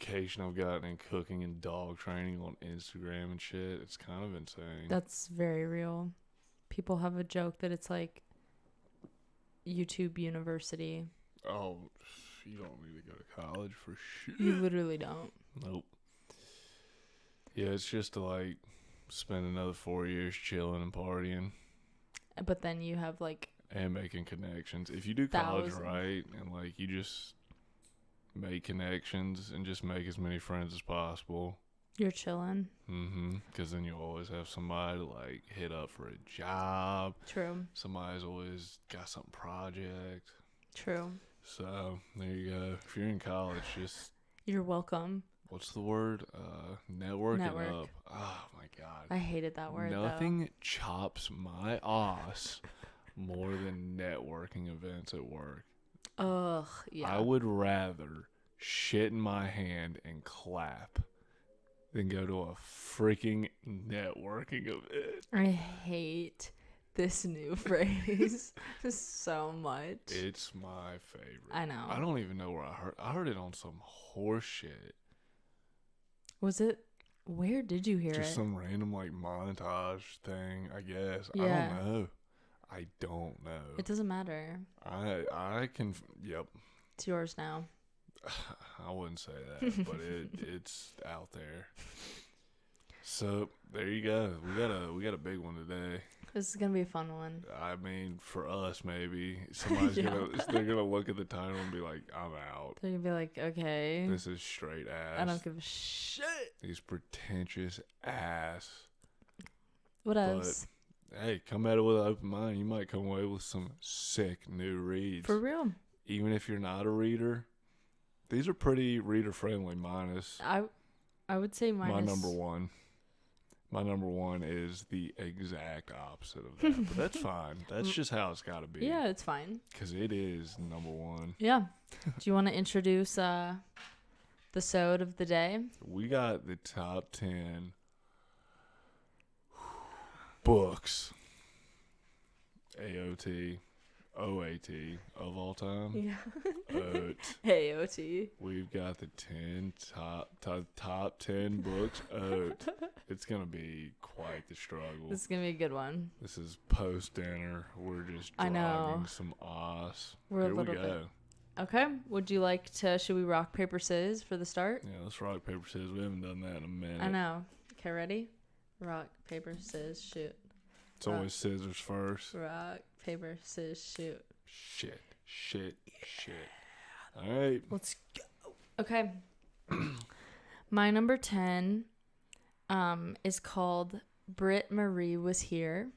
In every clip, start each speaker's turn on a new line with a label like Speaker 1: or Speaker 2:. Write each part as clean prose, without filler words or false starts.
Speaker 1: education I've gotten in cooking and dog training on Instagram and shit. It's kind of insane.
Speaker 2: That's very real. People have a joke that it's like YouTube University.
Speaker 1: Oh, you don't need to go to college for shit.
Speaker 2: You literally don't.
Speaker 1: Nope. Yeah, it's just to like spend another 4 years chilling and partying
Speaker 2: But then you have like
Speaker 1: and making connections. If you do college
Speaker 2: thousands.
Speaker 1: right and like you just make connections and just make as many friends as possible.
Speaker 2: You're chilling.
Speaker 1: Because then you always have somebody to like hit up for a job.
Speaker 2: True.
Speaker 1: Somebody's always got some project.
Speaker 2: True.
Speaker 1: So there you go. If you're in college, just
Speaker 2: You're welcome.
Speaker 1: what's the word? Networking
Speaker 2: Network.
Speaker 1: up. Oh my god.
Speaker 2: I hated that word.
Speaker 1: Nothing chops my ass more than networking events at work.
Speaker 2: Though. Ugh. Yeah.
Speaker 1: I would rather shit in my hand and clap than go to a freaking networking event.
Speaker 2: I hate this new phrase so much.
Speaker 1: It's my favorite.
Speaker 2: I know.
Speaker 1: I don't even know where I heard. I heard it on some horse shit.
Speaker 2: Was it? Where did you hear
Speaker 1: Just
Speaker 2: it?
Speaker 1: some random like montage thing, I guess.
Speaker 2: Yeah.
Speaker 1: I don't know. I don't know.
Speaker 2: It doesn't matter.
Speaker 1: I can. Yep.
Speaker 2: It's yours now.
Speaker 1: I wouldn't say that, but it's out there. So there you go. We got a big one today.
Speaker 2: This is gonna be a fun one.
Speaker 1: I mean, for us, maybe somebody's
Speaker 2: Yeah.
Speaker 1: they're gonna look at the title and be like, "I'm out.
Speaker 2: They're gonna be like, okay,
Speaker 1: This is straight ass.
Speaker 2: I don't give a shit.
Speaker 1: These pretentious ass."
Speaker 2: What
Speaker 1: But
Speaker 2: else?
Speaker 1: hey, come at it with an open mind. You might come away with some sick new reads.
Speaker 2: For real.
Speaker 1: Even if you're not a reader, these are pretty reader friendly. Minus
Speaker 2: I would say
Speaker 1: my
Speaker 2: minus
Speaker 1: number one. My number one is the exact opposite of that, but that's fine. That's just how it's got to be.
Speaker 2: Yeah, it's fine.
Speaker 1: Because it is number one.
Speaker 2: Yeah. Do you want to introduce the sode of the day?
Speaker 1: We got the top 10 books, AOT, OAT of all time.
Speaker 2: Yeah.
Speaker 1: Oat.
Speaker 2: Hey, OT.
Speaker 1: We've got the 10 top 10 books. Oat. It's going to be quite the struggle.
Speaker 2: This is gonna be a good one.
Speaker 1: This is post dinner. We're just
Speaker 2: I know.
Speaker 1: driving some ass.
Speaker 2: We're
Speaker 1: Here
Speaker 2: a
Speaker 1: we
Speaker 2: little
Speaker 1: go.
Speaker 2: bit. Okay. Would you like to? Should we rock paper scissors for the start?
Speaker 1: Yeah, let's rock, paper, scissors. We haven't done that in a minute.
Speaker 2: I know. Okay, ready? Rock paper scissors shoot.
Speaker 1: It's always scissors first.
Speaker 2: Rock paper scissors shoot.
Speaker 1: Shit. All right.
Speaker 2: Let's go. Okay. My number 10 is called Britt Marie Was Here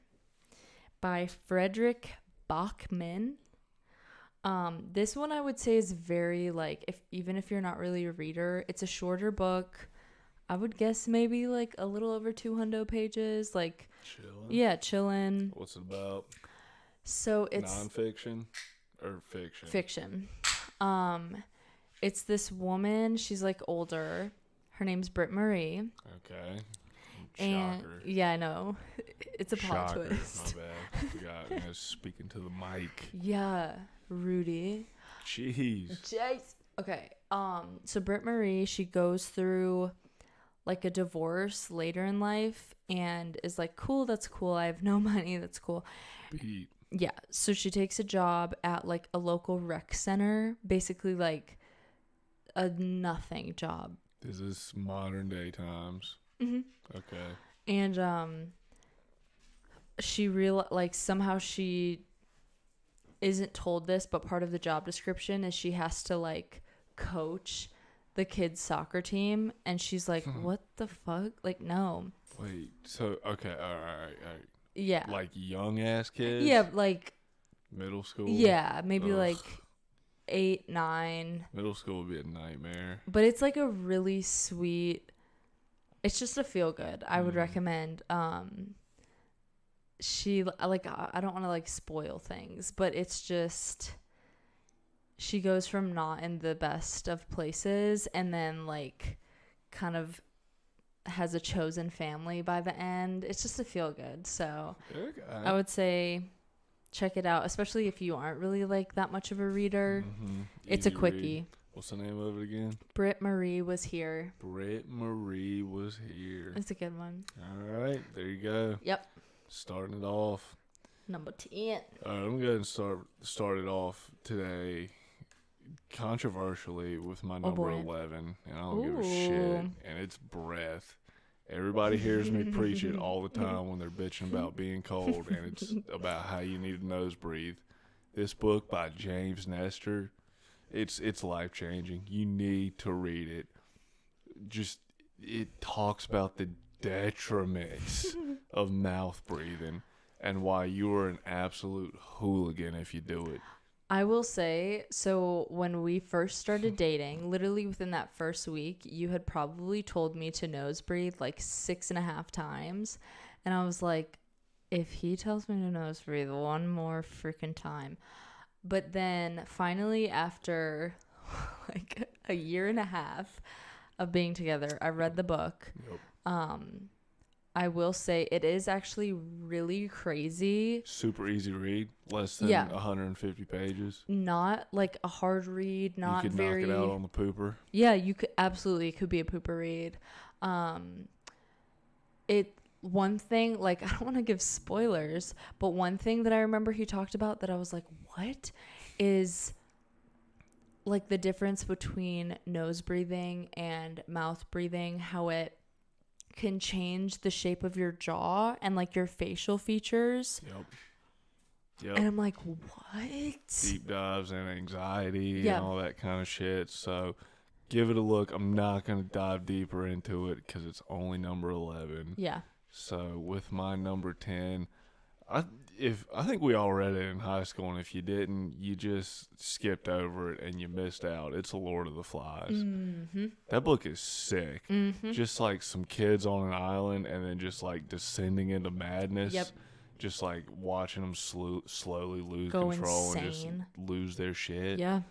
Speaker 2: by Frederick Bachman. This one I would say is very like even if you're not really a reader, it's a shorter book. I would guess maybe like a little over 200 pages. Like
Speaker 1: Chilling.
Speaker 2: yeah, chillin'.
Speaker 1: What's it about?
Speaker 2: So it's
Speaker 1: Nonfiction or fiction?
Speaker 2: fiction. It's this woman. She's like older. Her name's Britt Marie.
Speaker 1: Okay.
Speaker 2: And
Speaker 1: Shocker.
Speaker 2: yeah, I know. It's a plot
Speaker 1: Shocker.
Speaker 2: twist.
Speaker 1: My bad. Forgot. I was speaking to the mic.
Speaker 2: Yeah, Rudy.
Speaker 1: Jeez.
Speaker 2: Jeez. Okay. So Britt Marie, she goes through like a divorce later in life and is like, cool, that's cool. I have no money. That's cool.
Speaker 1: Beat.
Speaker 2: Yeah. So she takes a job at like a local rec center, basically like a nothing job.
Speaker 1: This is modern day times.
Speaker 2: Mm-hmm.
Speaker 1: Okay.
Speaker 2: And she somehow she isn't told this, but part of the job description is she has to like coach the kids' soccer team, and she's like, what the fuck? Like, no.
Speaker 1: Wait. So okay. All right.
Speaker 2: Yeah.
Speaker 1: Like young ass kids.
Speaker 2: Yeah, like
Speaker 1: Middle school.
Speaker 2: yeah, maybe
Speaker 1: Ugh.
Speaker 2: like 8, 9.
Speaker 1: Middle school would be a nightmare.
Speaker 2: But it's like a really sweet. It's just a feel good. I would recommend. She like I don't want to like spoil things, but it's just she goes from not in the best of places and then like kind of has a chosen family by the end. It's just a feel good. So
Speaker 1: Okay.
Speaker 2: I would say check it out, especially if you aren't really like that much of a reader.
Speaker 1: Mm-hmm.
Speaker 2: It's a quickie.
Speaker 1: What's the name of it again?
Speaker 2: Britt Marie Was Here.
Speaker 1: Britt Marie Was Here.
Speaker 2: It's a good one.
Speaker 1: All right, there you go.
Speaker 2: Yep.
Speaker 1: Starting it off.
Speaker 2: Number 10.
Speaker 1: All right, I'm going to start it off today controversially with my number
Speaker 2: boy.
Speaker 1: 11, and I don't give a shit,
Speaker 2: Ooh.
Speaker 1: and it's Breath. Everybody hears me preach it all the time when they're bitching about being cold, and it's about how you need to nose breathe. This book by James Nestor, it's life changing. You need to read it. Just it talks about the detriments of mouth breathing and why you are an absolute hooligan if you do it.
Speaker 2: I will say, so when we first started dating, literally within that first week, you had probably told me to nose breathe like 6.5 times. And I was like, if he tells me to nose breathe one more freaking time. But then finally, after like a year and a half of being together, I read the book.
Speaker 1: Yep.
Speaker 2: I will say it is actually really crazy.
Speaker 1: Super easy read, less than 150 pages.
Speaker 2: Not like a hard read, not
Speaker 1: you could
Speaker 2: very...
Speaker 1: knock it out on the pooper.
Speaker 2: Yeah, you could absolutely. It could be a pooper read. One thing, like, I don't want to give spoilers, but one thing that I remember he talked about that I was like, what? Is like the difference between nose breathing and mouth breathing, how it can change the shape of your jaw and like your facial features.
Speaker 1: Yep.
Speaker 2: And I'm like, what?
Speaker 1: Deep dives and anxiety and all that kind of shit. So give it a look. I'm not going to dive deeper into it because it's only number 11.
Speaker 2: Yeah.
Speaker 1: So with my number 10, I think we all read it in high school, and if you didn't, you just skipped over it and you missed out. It's Lord of the Flies.
Speaker 2: Mm-hmm.
Speaker 1: That book is sick.
Speaker 2: Mm-hmm.
Speaker 1: Just like some kids on an island and then just like descending into madness.
Speaker 2: Yep.
Speaker 1: Just like watching them slowly lose
Speaker 2: Go
Speaker 1: control and
Speaker 2: insane.
Speaker 1: just lose their shit.
Speaker 2: Yeah.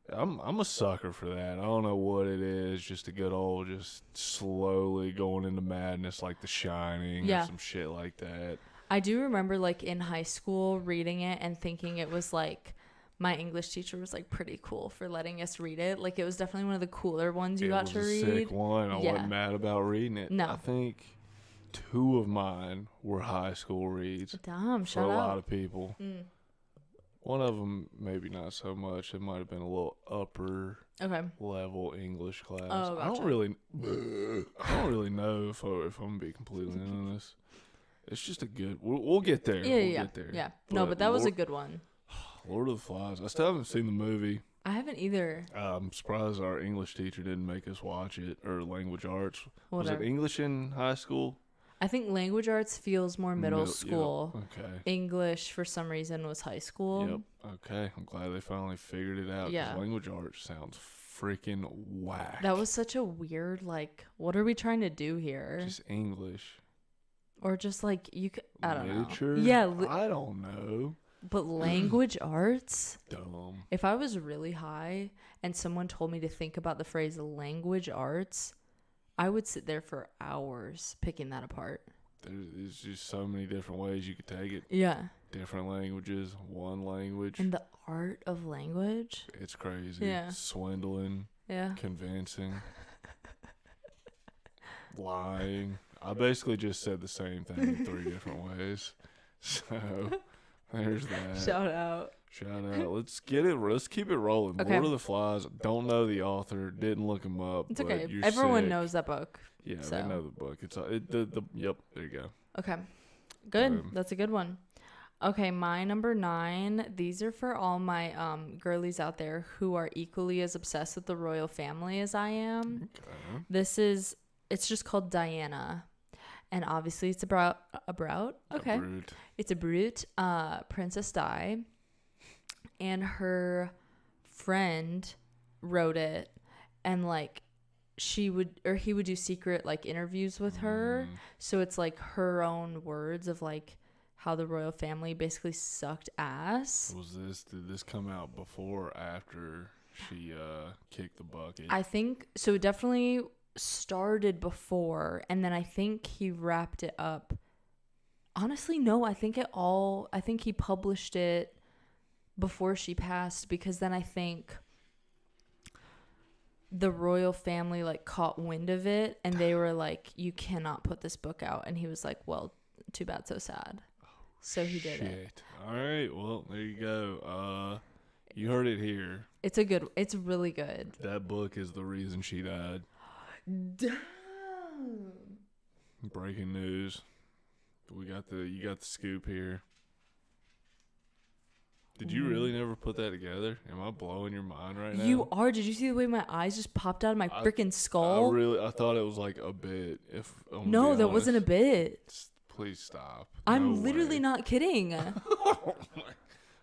Speaker 1: I'm a sucker for that. I don't know what it is. Just a good old, just slowly going into madness like The Shining or some shit like that.
Speaker 2: I do remember like in high school reading it and thinking it was like my English teacher was like pretty cool for letting us read it. Like it was definitely one of the cooler ones you got to read.
Speaker 1: It was a sick one. I wasn't mad about reading it.
Speaker 2: No.
Speaker 1: I think 2 of mine were high school reads.
Speaker 2: Damn,
Speaker 1: for a lot of people. One of them maybe not so much. It might have been a little upper level English class.
Speaker 2: Oh, gotcha.
Speaker 1: I don't really know if I'm gonna be completely honest. It's just a good. We'll get there. We'll get there.
Speaker 2: Yeah. No, but that was a good one.
Speaker 1: Lord of the Flies. I still haven't seen the movie.
Speaker 2: I haven't either.
Speaker 1: I'm surprised our English teacher didn't make us watch it, or language arts.
Speaker 2: Whatever.
Speaker 1: Was it English in high school?
Speaker 2: I think language arts feels more middle school.
Speaker 1: Yep. Okay.
Speaker 2: English, for some reason, was high school.
Speaker 1: Yep. Okay. I'm glad they finally figured it out.
Speaker 2: Yeah.
Speaker 1: Language arts sounds freaking whack.
Speaker 2: That was such a weird, like, what are we trying to do here?
Speaker 1: Just English.
Speaker 2: Or just like, you could, I don't
Speaker 1: Literature?
Speaker 2: know. Yeah.
Speaker 1: I don't know.
Speaker 2: But language arts?
Speaker 1: Dumb.
Speaker 2: If I was really high and someone told me to think about the phrase language arts, I would sit there for hours picking that apart.
Speaker 1: There's just so many different ways you could take it.
Speaker 2: Yeah.
Speaker 1: Different languages, one language.
Speaker 2: And the art of language?
Speaker 1: It's crazy.
Speaker 2: Yeah.
Speaker 1: Swindling.
Speaker 2: Yeah.
Speaker 1: Convincing. Lying. I basically just said the same thing in 3 different ways. So, there's that.
Speaker 2: Shout out.
Speaker 1: Let's get it. Let's keep it rolling.
Speaker 2: Okay.
Speaker 1: Lord of the Flies. Don't know the author. Didn't look him up.
Speaker 2: It's
Speaker 1: but
Speaker 2: okay.
Speaker 1: You're
Speaker 2: Everyone
Speaker 1: sick.
Speaker 2: knows that book.
Speaker 1: Yeah,
Speaker 2: so.
Speaker 1: they know the book. It's yep. There you go.
Speaker 2: Okay. Good. That's a good one. Okay, my number 9. These are for all my girlies out there who are equally as obsessed with the royal family as I am.
Speaker 1: Okay.
Speaker 2: It's just called Diana. And obviously it's about okay. It's a brute, Princess Di. And her friend wrote it, and like he would do secret like interviews with her. So it's like her own words of like how the royal family basically sucked ass.
Speaker 1: Did this come out before or after she kicked the bucket?
Speaker 2: I think so. It definitely started before, and then I think he wrapped it up. Honestly, no, I think he published it before she passed, because then I think the royal family like caught wind of it, and they were like, "You cannot put this book out." And he was like, "Well, too bad, so sad." So he did it.
Speaker 1: All right. Well, there you go. You heard it here.
Speaker 2: It's really good.
Speaker 1: That book is the reason she died.
Speaker 2: Damn.
Speaker 1: Breaking news. You got the scoop here. Did you really never put that together? Am I blowing your mind right now?
Speaker 2: You are. Did you see the way my eyes just popped out of my freaking skull?
Speaker 1: I thought it was like a bit.
Speaker 2: No, that wasn't a bit.
Speaker 1: Please stop.
Speaker 2: I'm
Speaker 1: No
Speaker 2: literally
Speaker 1: way.
Speaker 2: not kidding.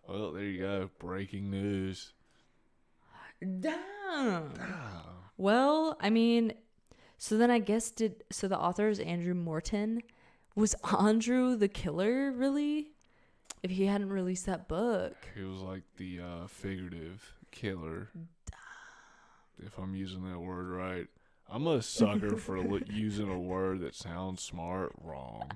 Speaker 1: Well, there you go. Breaking news.
Speaker 2: Damn. Well, I mean, so then I guess the author is Andrew Morton. Was Andrew the killer, really? If he hadn't released that book.
Speaker 1: He was like the figurative killer. If I'm using that word right. I'm a sucker for using a word that sounds smart wrong.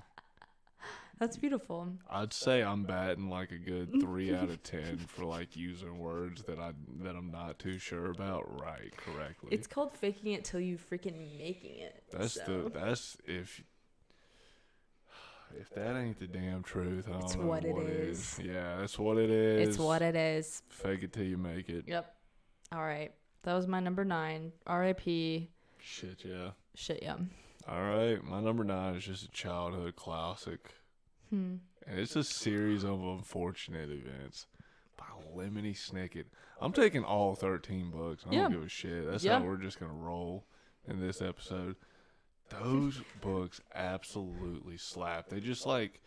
Speaker 2: That's beautiful.
Speaker 1: I'd say I'm batting like a good 3 out of 10 for like using words that I'm not too sure about correctly.
Speaker 2: It's called faking it till you freaking making it.
Speaker 1: That's if that ain't the damn truth, I don't
Speaker 2: It's
Speaker 1: know
Speaker 2: what it
Speaker 1: is.
Speaker 2: is.
Speaker 1: Yeah, that's what it is.
Speaker 2: It's what it is.
Speaker 1: Fake it till you make it.
Speaker 2: Yep. All right. That was my number 9. R.I.P.
Speaker 1: Shit, yeah.
Speaker 2: Shit, yeah.
Speaker 1: All right, my number 9 is just a childhood classic. And it's a series of unfortunate events by Lemony Snicket. I'm taking all 13 books. I don't give a shit. That's how we're just going to roll in this episode. Those books absolutely slap. They just like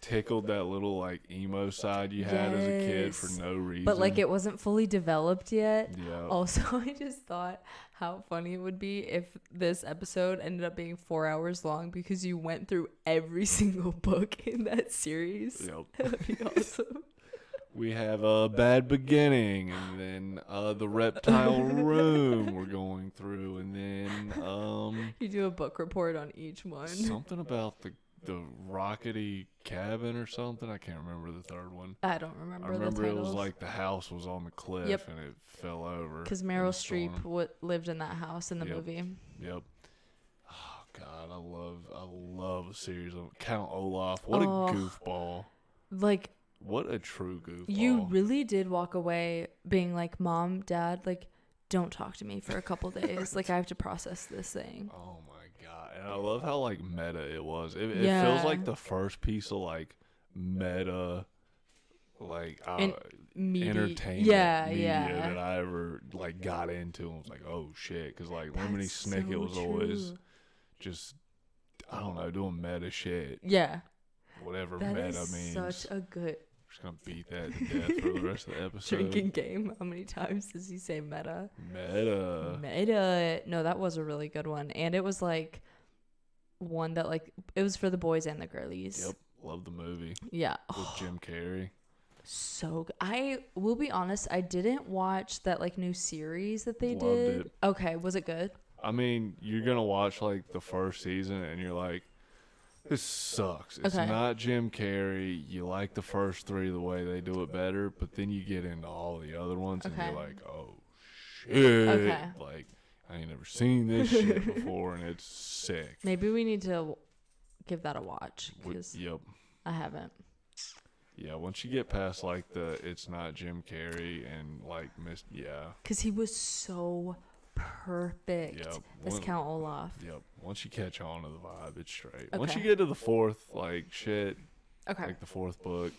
Speaker 1: tickled that little like emo side you had as a kid for no reason.
Speaker 2: But like it wasn't fully developed yet.
Speaker 1: Yeah.
Speaker 2: Also, I just thought how funny it would be if this episode ended up being 4 hours long because you went through every single book in that series.
Speaker 1: Yep.
Speaker 2: That'd be awesome.
Speaker 1: We have a Bad Beginning, and then the Reptile Room we're going through, and then
Speaker 2: you do a book report on each one.
Speaker 1: Something about the Rockety Cabin or something. I can't remember the third one.
Speaker 2: I don't remember.
Speaker 1: I remember
Speaker 2: the
Speaker 1: it was
Speaker 2: titles.
Speaker 1: like the house was on the cliff and it fell over.
Speaker 2: Because Meryl Streep lived in that house in the movie.
Speaker 1: Yep. Oh God, I love a series of Count Olaf. What a goofball!
Speaker 2: Like.
Speaker 1: What a true goofball.
Speaker 2: You really did walk away being like, Mom, Dad, like, don't talk to me for a couple days. Like, I have to process this thing.
Speaker 1: Oh, my God. And I love how, like, meta it was. It feels like the first piece of, like, meta, like, entertainment media that I ever, like, got into. And was like, oh, shit. Because, like, Lemony Snicket was always just, I don't know, doing meta shit.
Speaker 2: Yeah.
Speaker 1: Whatever
Speaker 2: that
Speaker 1: meta
Speaker 2: is
Speaker 1: means.
Speaker 2: Such a good...
Speaker 1: Just going to beat that to death for the rest of the episode.
Speaker 2: Drinking game. How many times does he say meta?
Speaker 1: Meta.
Speaker 2: No, that was a really good one. And it was like one that like, it was for the boys and the girlies.
Speaker 1: Yep. Love the movie.
Speaker 2: Yeah.
Speaker 1: With Jim Carrey.
Speaker 2: So good. I will be honest, I didn't watch that like new series that they
Speaker 1: Loved
Speaker 2: did.
Speaker 1: it.
Speaker 2: Okay. Was it good?
Speaker 1: I mean, you're going to watch like the first season and you're like, this sucks. It's not Jim Carrey. You like the first 3 the way they do it better, but then you get into all the other ones and you're like, oh, shit.
Speaker 2: Okay.
Speaker 1: Like, I ain't never seen this shit before, and it's sick.
Speaker 2: Maybe we need to give that a watch.
Speaker 1: Yep.
Speaker 2: I haven't.
Speaker 1: Yeah, once you get past, like, it's not Jim Carrey and, like,
Speaker 2: Because he was so perfect as Count Olaf.
Speaker 1: Yep. Once you catch on to the vibe, it's straight.
Speaker 2: Okay.
Speaker 1: Once you get to the 4th, like, shit,
Speaker 2: Okay.
Speaker 1: like the 4th book,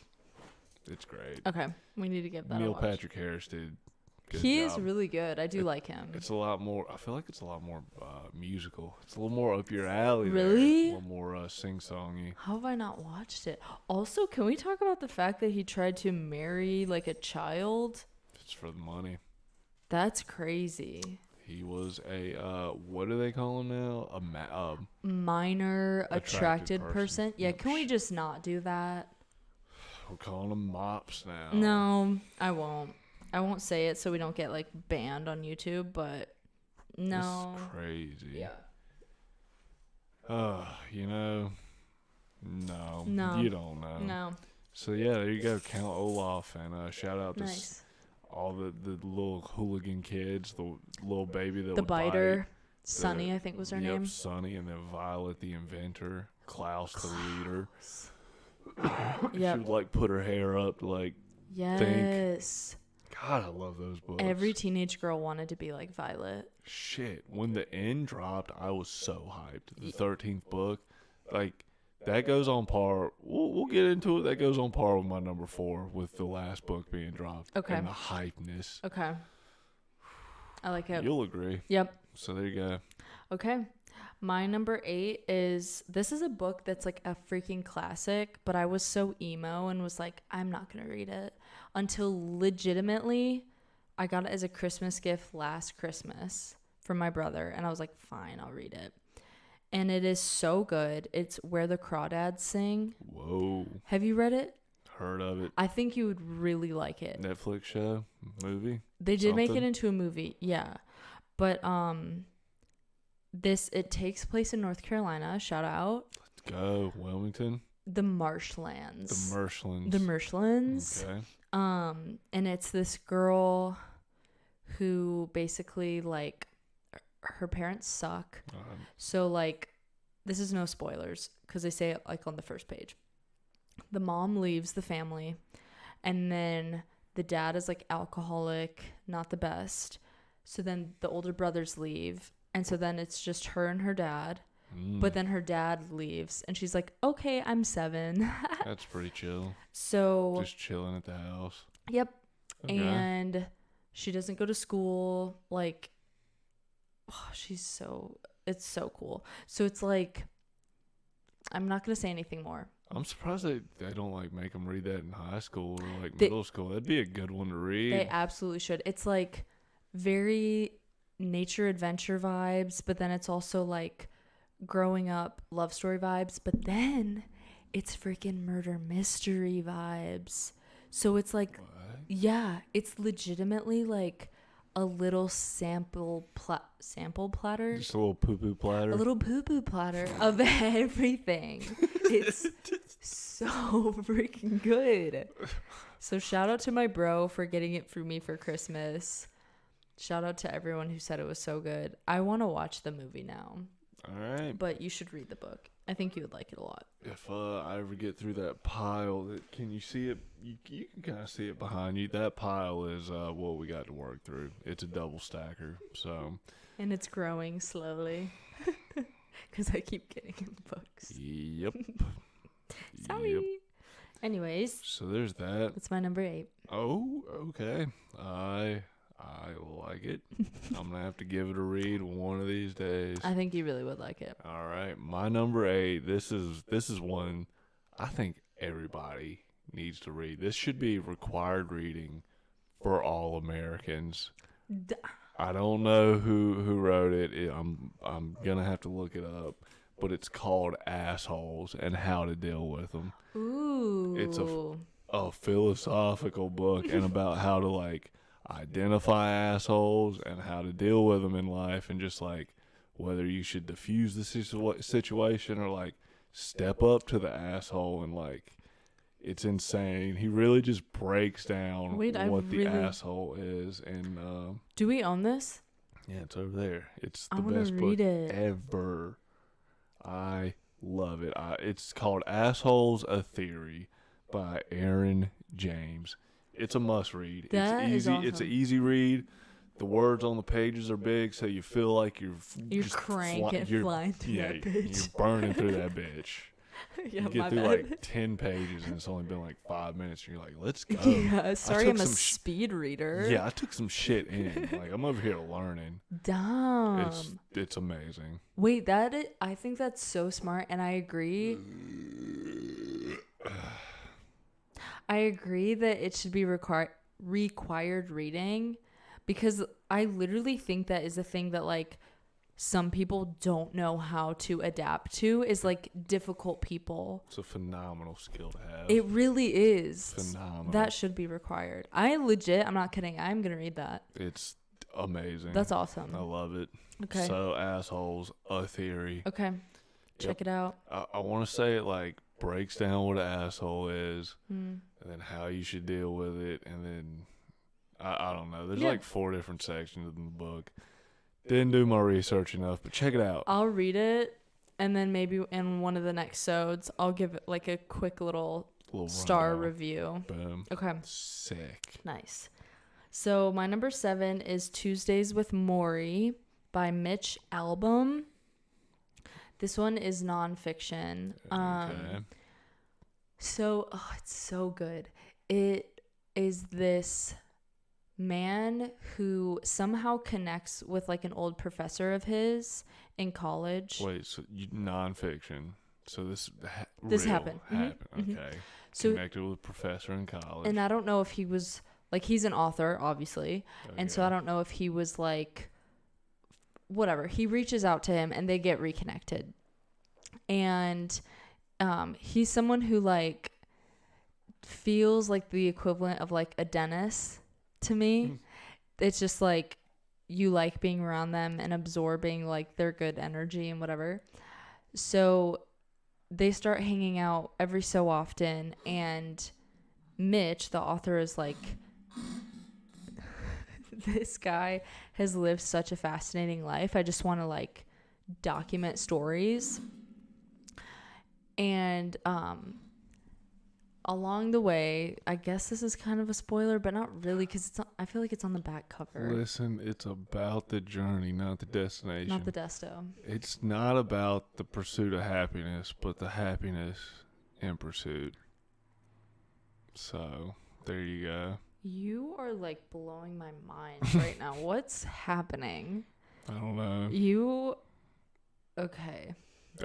Speaker 1: it's great.
Speaker 2: Okay. We need to give that
Speaker 1: Neil
Speaker 2: a watch.
Speaker 1: Patrick Harris did good
Speaker 2: He
Speaker 1: job.
Speaker 2: is really good. I do like him.
Speaker 1: It's a lot more, I feel like it's a lot more musical. It's a little more up your alley.
Speaker 2: Really?
Speaker 1: There. A little more sing-songy.
Speaker 2: How have I not watched it? Also, can we talk about the fact that he tried to marry like a child?
Speaker 1: It's for the money.
Speaker 2: That's crazy.
Speaker 1: He was a, what do they call him now? A
Speaker 2: minor attracted person. Yeah, can we just not do that?
Speaker 1: We're calling them mops now.
Speaker 2: No, I won't. I won't say it so we don't get like banned on YouTube, but no.
Speaker 1: This is crazy.
Speaker 2: Yeah.
Speaker 1: You know, no.
Speaker 2: No.
Speaker 1: You don't know.
Speaker 2: No.
Speaker 1: So yeah, there you go. Count Olaf, and shout out to all the little hooligan kids, the little baby that
Speaker 2: The
Speaker 1: would
Speaker 2: biter.
Speaker 1: bite.
Speaker 2: Sunny, I think was her name.
Speaker 1: Sunny, and then Violet the inventor, Klaus the leader. She
Speaker 2: Yep.
Speaker 1: would like put her hair up to like
Speaker 2: Yes.
Speaker 1: God, I love those books.
Speaker 2: Every teenage girl wanted to be like Violet.
Speaker 1: Shit, when the end dropped, I was so hyped. The 13th book, like that goes on par. We'll get into it. That goes on par with my number 4, with the last book being dropped.
Speaker 2: Okay.
Speaker 1: And the hypeness.
Speaker 2: Okay. I like it.
Speaker 1: You'll agree.
Speaker 2: Yep.
Speaker 1: So there you go.
Speaker 2: Okay. My number 8 is, this is a book that's like a freaking classic, but I was so emo and was like, I'm not going to read it until legitimately I got it as a Christmas gift last Christmas from my brother. And I was like, fine, I'll read it. And it is so good. It's Where the Crawdads Sing.
Speaker 1: Whoa.
Speaker 2: Have you read it?
Speaker 1: Heard of it.
Speaker 2: I think you would really like it.
Speaker 1: Netflix show? Movie?
Speaker 2: They did make it
Speaker 1: Something?
Speaker 2: into a movie, yeah. But it takes place in North Carolina. Shout out.
Speaker 1: Let's go. Wilmington?
Speaker 2: The Marshlands.
Speaker 1: The Marshlands.
Speaker 2: The Marshlands.
Speaker 1: Okay.
Speaker 2: And it's this girl who basically, like, her parents suck. So, like, this is no spoilers because they say it, like, on the first page. The mom leaves the family, and then the dad is, like, alcoholic, not the best. So then the older brothers leave, and so then it's just her and her dad. But then her dad leaves, and she's like, okay, I'm 7.
Speaker 1: That's pretty chill.
Speaker 2: So,
Speaker 1: Just chilling at the house.
Speaker 2: yep.
Speaker 1: Okay.
Speaker 2: And she doesn't go to school. Like, it's so cool. So it's like, I'm not going to say anything more.
Speaker 1: I'm surprised they don't like make them read that in high school or like
Speaker 2: They-
Speaker 1: middle school. That'd be a good one to read.
Speaker 2: They absolutely should. It's like very nature adventure vibes, but then it's also like growing up love story vibes, but then it's freaking murder mystery vibes. So it's like,
Speaker 1: What?
Speaker 2: yeah, it's legitimately like a little sample platter.
Speaker 1: Just a little poo-poo platter.
Speaker 2: A little poo-poo platter of everything. It's so freaking good. So shout out to my bro for getting it for me for Christmas. Shout out to everyone who said it was so good. I want to watch the movie now,
Speaker 1: All right.
Speaker 2: but you should read the book. I think you would like it a lot.
Speaker 1: If I ever get through that pile, can you see it? You can kind of see it behind you. That pile is what we got to work through. It's a double stacker. So,
Speaker 2: And it's growing slowly because I keep getting in the books.
Speaker 1: yep.
Speaker 2: Sorry.
Speaker 1: Yep.
Speaker 2: Anyways,
Speaker 1: So there's that.
Speaker 2: that's my number 8.
Speaker 1: Oh, okay. I like it. I'm gonna have to give it a read one of these days.
Speaker 2: I think you really would like it.
Speaker 1: All right, my number 8. This is one I think everybody needs to read. This should be required reading for all Americans. I don't know who wrote it. I'm gonna have to look it up, but it's called Assholes and How to Deal with Them.
Speaker 2: Ooh.
Speaker 1: It's a philosophical book and about how to like identify assholes and how to deal with them in life, and just like whether you should diffuse the situation or like step up to the asshole. And like it's insane. He really just breaks down
Speaker 2: Wait,
Speaker 1: what the asshole is. And
Speaker 2: Do we own this?
Speaker 1: yeah, it's over there. It's
Speaker 2: I
Speaker 1: the
Speaker 2: want to
Speaker 1: best
Speaker 2: read
Speaker 1: book
Speaker 2: it.
Speaker 1: ever. I love it. It's called Assholes: A Theory by Aaron James. It's a must read.
Speaker 2: That
Speaker 1: it's
Speaker 2: is
Speaker 1: easy.
Speaker 2: awesome.
Speaker 1: It's an easy read. The words on the pages are big, so you feel like you're just
Speaker 2: cranking, flying through
Speaker 1: yeah,
Speaker 2: that bitch.
Speaker 1: you're burning through that bitch.
Speaker 2: Yeah,
Speaker 1: You get
Speaker 2: my
Speaker 1: through
Speaker 2: bad.
Speaker 1: like 10 pages, and it's only been like 5 minutes, and you're like, let's go.
Speaker 2: Yeah, sorry,
Speaker 1: took
Speaker 2: I'm a
Speaker 1: some
Speaker 2: speed reader.
Speaker 1: Yeah, I took some shit in. Like I'm over here learning.
Speaker 2: Damn.
Speaker 1: It's amazing.
Speaker 2: Wait, I think that's so smart, and I agree. I agree that it should be required reading, because I literally think that is the thing that like some people don't know how to adapt to, is like difficult people.
Speaker 1: It's a phenomenal skill to have.
Speaker 2: It really is.
Speaker 1: Phenomenal.
Speaker 2: That should be required. I'm not kidding. I'm going to read that.
Speaker 1: It's amazing.
Speaker 2: That's awesome.
Speaker 1: I love it.
Speaker 2: Okay.
Speaker 1: So, Assholes: A Theory.
Speaker 2: Okay. Check it out.
Speaker 1: I want to say it like breaks down what an asshole is,
Speaker 2: Mm.
Speaker 1: and then how you should deal with it, and then I don't know. There's
Speaker 2: Yeah.
Speaker 1: like 4 different sections in the book. Didn't do my research enough, but check it out.
Speaker 2: I'll read it, and then maybe in one of the next sods, I'll give it like a quick little star
Speaker 1: rundown.
Speaker 2: review.
Speaker 1: Boom.
Speaker 2: Okay.
Speaker 1: Sick.
Speaker 2: Nice. So my number 7 is Tuesdays with Morrie by Mitch Albom. This one is nonfiction.
Speaker 1: Okay.
Speaker 2: So it's so good. It is this man who somehow connects with like an old professor of his in college.
Speaker 1: Wait, so nonfiction. So this
Speaker 2: happened.
Speaker 1: Happened.
Speaker 2: Mhm.
Speaker 1: Okay.
Speaker 2: So,
Speaker 1: Connected with a professor in college.
Speaker 2: and I don't know if he was like, he's an author, obviously. And so I don't know if he was like, whatever. He reaches out to him and they get reconnected. And he's someone who like feels like the equivalent of like a dentist to me. It's just like you like being around them and absorbing like their good energy and whatever. So they start hanging out every so often, and Mitch, the author, is like, this guy has lived such a fascinating life. I just want to like document stories. And along the way, I guess this is kind of a spoiler, but not really, because I feel like it's on the back cover.
Speaker 1: Listen, it's about the journey, not the destination.
Speaker 2: Not the desto.
Speaker 1: It's not about the pursuit of happiness, but the happiness in pursuit. So, there you go.
Speaker 2: You are like blowing my mind right now. What's happening?
Speaker 1: I don't know.
Speaker 2: Okay.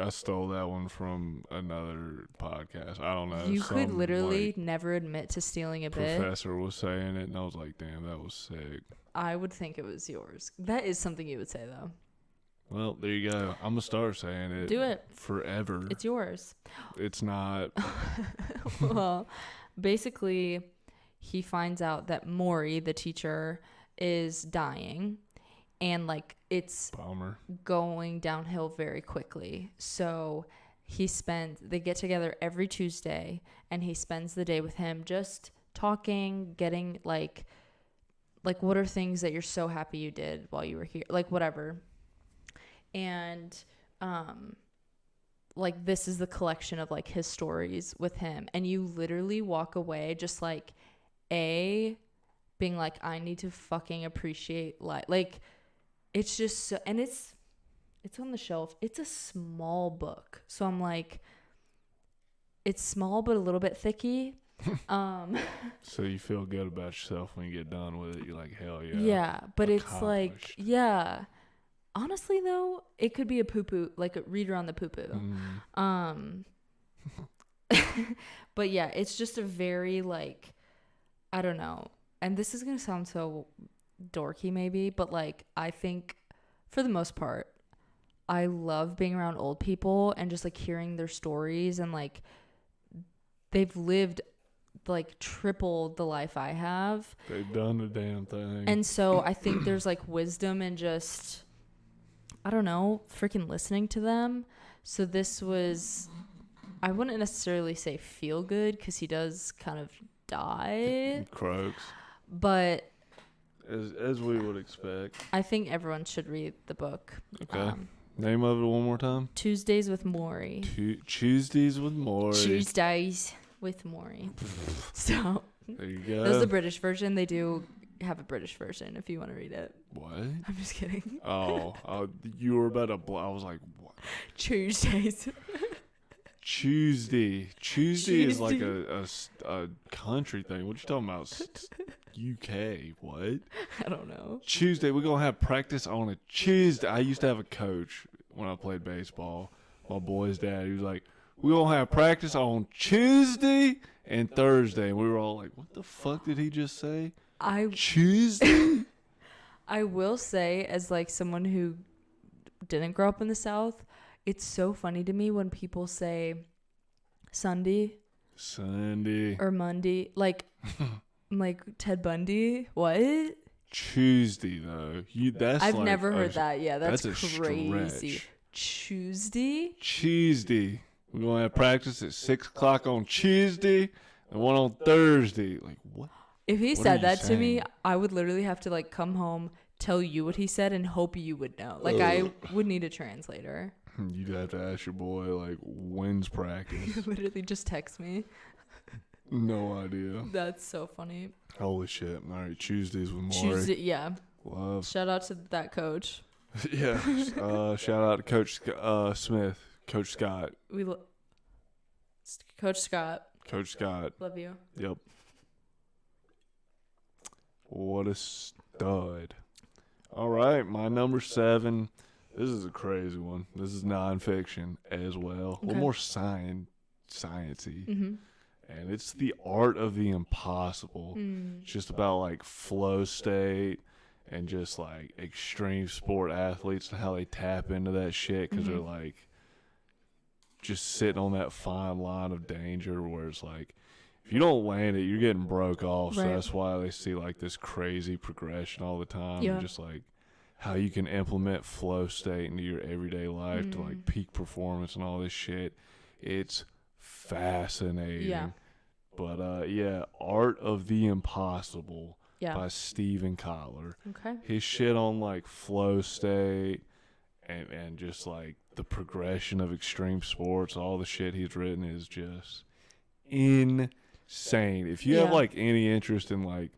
Speaker 1: I stole that one from another podcast. I don't know.
Speaker 2: You could
Speaker 1: Some,
Speaker 2: literally
Speaker 1: like,
Speaker 2: never admit to stealing a bit.
Speaker 1: professor was saying it, and I was like, damn, that was sick.
Speaker 2: I would think it was yours. That is something you would say, though.
Speaker 1: Well, there you go. I'm going to start saying it.
Speaker 2: Do it.
Speaker 1: Forever.
Speaker 2: It's yours.
Speaker 1: It's not.
Speaker 2: Well, basically, he finds out that Maury, the teacher, is dying. And, like, it's
Speaker 1: Bummer.
Speaker 2: going downhill very quickly. So they get together every Tuesday, and he spends the day with him just talking, getting, like what are things that you're so happy you did while you were here? Like, whatever. And, like, this is the collection of, like, his stories with him. And you literally walk away just, like, being like, I need to fucking appreciate life. Like, it's just so, and it's on the shelf. It's a small book. So I'm like, it's small but a little bit thicky.
Speaker 1: So you feel good about yourself when you get done with it. You're like, hell yeah.
Speaker 2: Yeah, but it's like,
Speaker 1: Accomplished.
Speaker 2: yeah. Honestly, though, it could be a poo-poo, like a reader on the poo-poo. But yeah, it's just a very, like, I don't know. And this is going to sound so dorky maybe, but like, I think for the most part, I love being around old people and just like hearing their stories, and like they've lived like triple the life I have.
Speaker 1: They've done the damn thing.
Speaker 2: And so I think there's like wisdom in just, I don't know, freaking listening to them. So this was, I wouldn't necessarily say feel good, because he does kind of die,
Speaker 1: Croaks.
Speaker 2: but
Speaker 1: As we would expect.
Speaker 2: I think everyone should read the book.
Speaker 1: Okay. Name of it one more time.
Speaker 2: Tuesdays with Maury.
Speaker 1: Tuesdays with Maury.
Speaker 2: Tuesdays with Maury. So
Speaker 1: There you go.
Speaker 2: that's the British version. They do have a British version if you want to read it.
Speaker 1: What?
Speaker 2: I'm just kidding.
Speaker 1: Oh, you were about to I was like, what?
Speaker 2: Tuesdays.
Speaker 1: Tuesday is like a country thing. What you talking about? UK? What?
Speaker 2: I don't know.
Speaker 1: Tuesday, we're gonna have practice on a Tuesday. I used to have a coach when I played baseball. My boy's dad, he was like, we're gonna have practice on Tuesday and Thursday. And we were all like, what the fuck did he just say? Tuesday?
Speaker 2: I will say, as like someone who didn't grow up in the South, it's so funny to me when people say Sunday or Monday, like Ted Bundy. What?
Speaker 1: Tuesday though. I've
Speaker 2: like never heard that. Yeah, that's
Speaker 1: a
Speaker 2: crazy.
Speaker 1: Tuesday. We're gonna have practice at 6:00 on Tuesday and one on Thursday. Like what?
Speaker 2: If he
Speaker 1: What are
Speaker 2: said
Speaker 1: you
Speaker 2: that to me,
Speaker 1: saying?
Speaker 2: I would literally have to like come home, tell you what he said, and hope you would know. Like I would need a translator.
Speaker 1: You'd have to ask your boy, like, when's practice?
Speaker 2: Literally just text me.
Speaker 1: No idea.
Speaker 2: That's so funny.
Speaker 1: Holy shit. All right, Tuesdays with Maury.
Speaker 2: Tuesday, yeah.
Speaker 1: Love.
Speaker 2: Shout out to that coach.
Speaker 1: Yeah. Shout out to Coach Smith. Coach Scott.
Speaker 2: Coach Scott.
Speaker 1: Coach Scott.
Speaker 2: Love you.
Speaker 1: Yep. What a stud. All right, my number 7. This is a crazy one. This is nonfiction as well. A little more sciencey.
Speaker 2: Mm-hmm.
Speaker 1: And it's The Art of the Impossible. It's just about like flow state and just like extreme sport athletes and how they tap into that shit because they're like just sitting on that fine line of danger where it's like if you don't land it, you're getting broke off. So
Speaker 2: Right.
Speaker 1: that's why they see like this crazy progression all the time.
Speaker 2: Yeah.
Speaker 1: And just like how you can implement flow state into your everyday life to like peak performance and all this shit. It's fascinating.
Speaker 2: Yeah.
Speaker 1: But yeah, Art of the Impossible
Speaker 2: Yeah.
Speaker 1: by Steven Kotler.
Speaker 2: Okay.
Speaker 1: His shit on like flow state and just like the progression of extreme sports, all the shit he's written is just insane. If you have
Speaker 2: Yeah.
Speaker 1: like any interest in like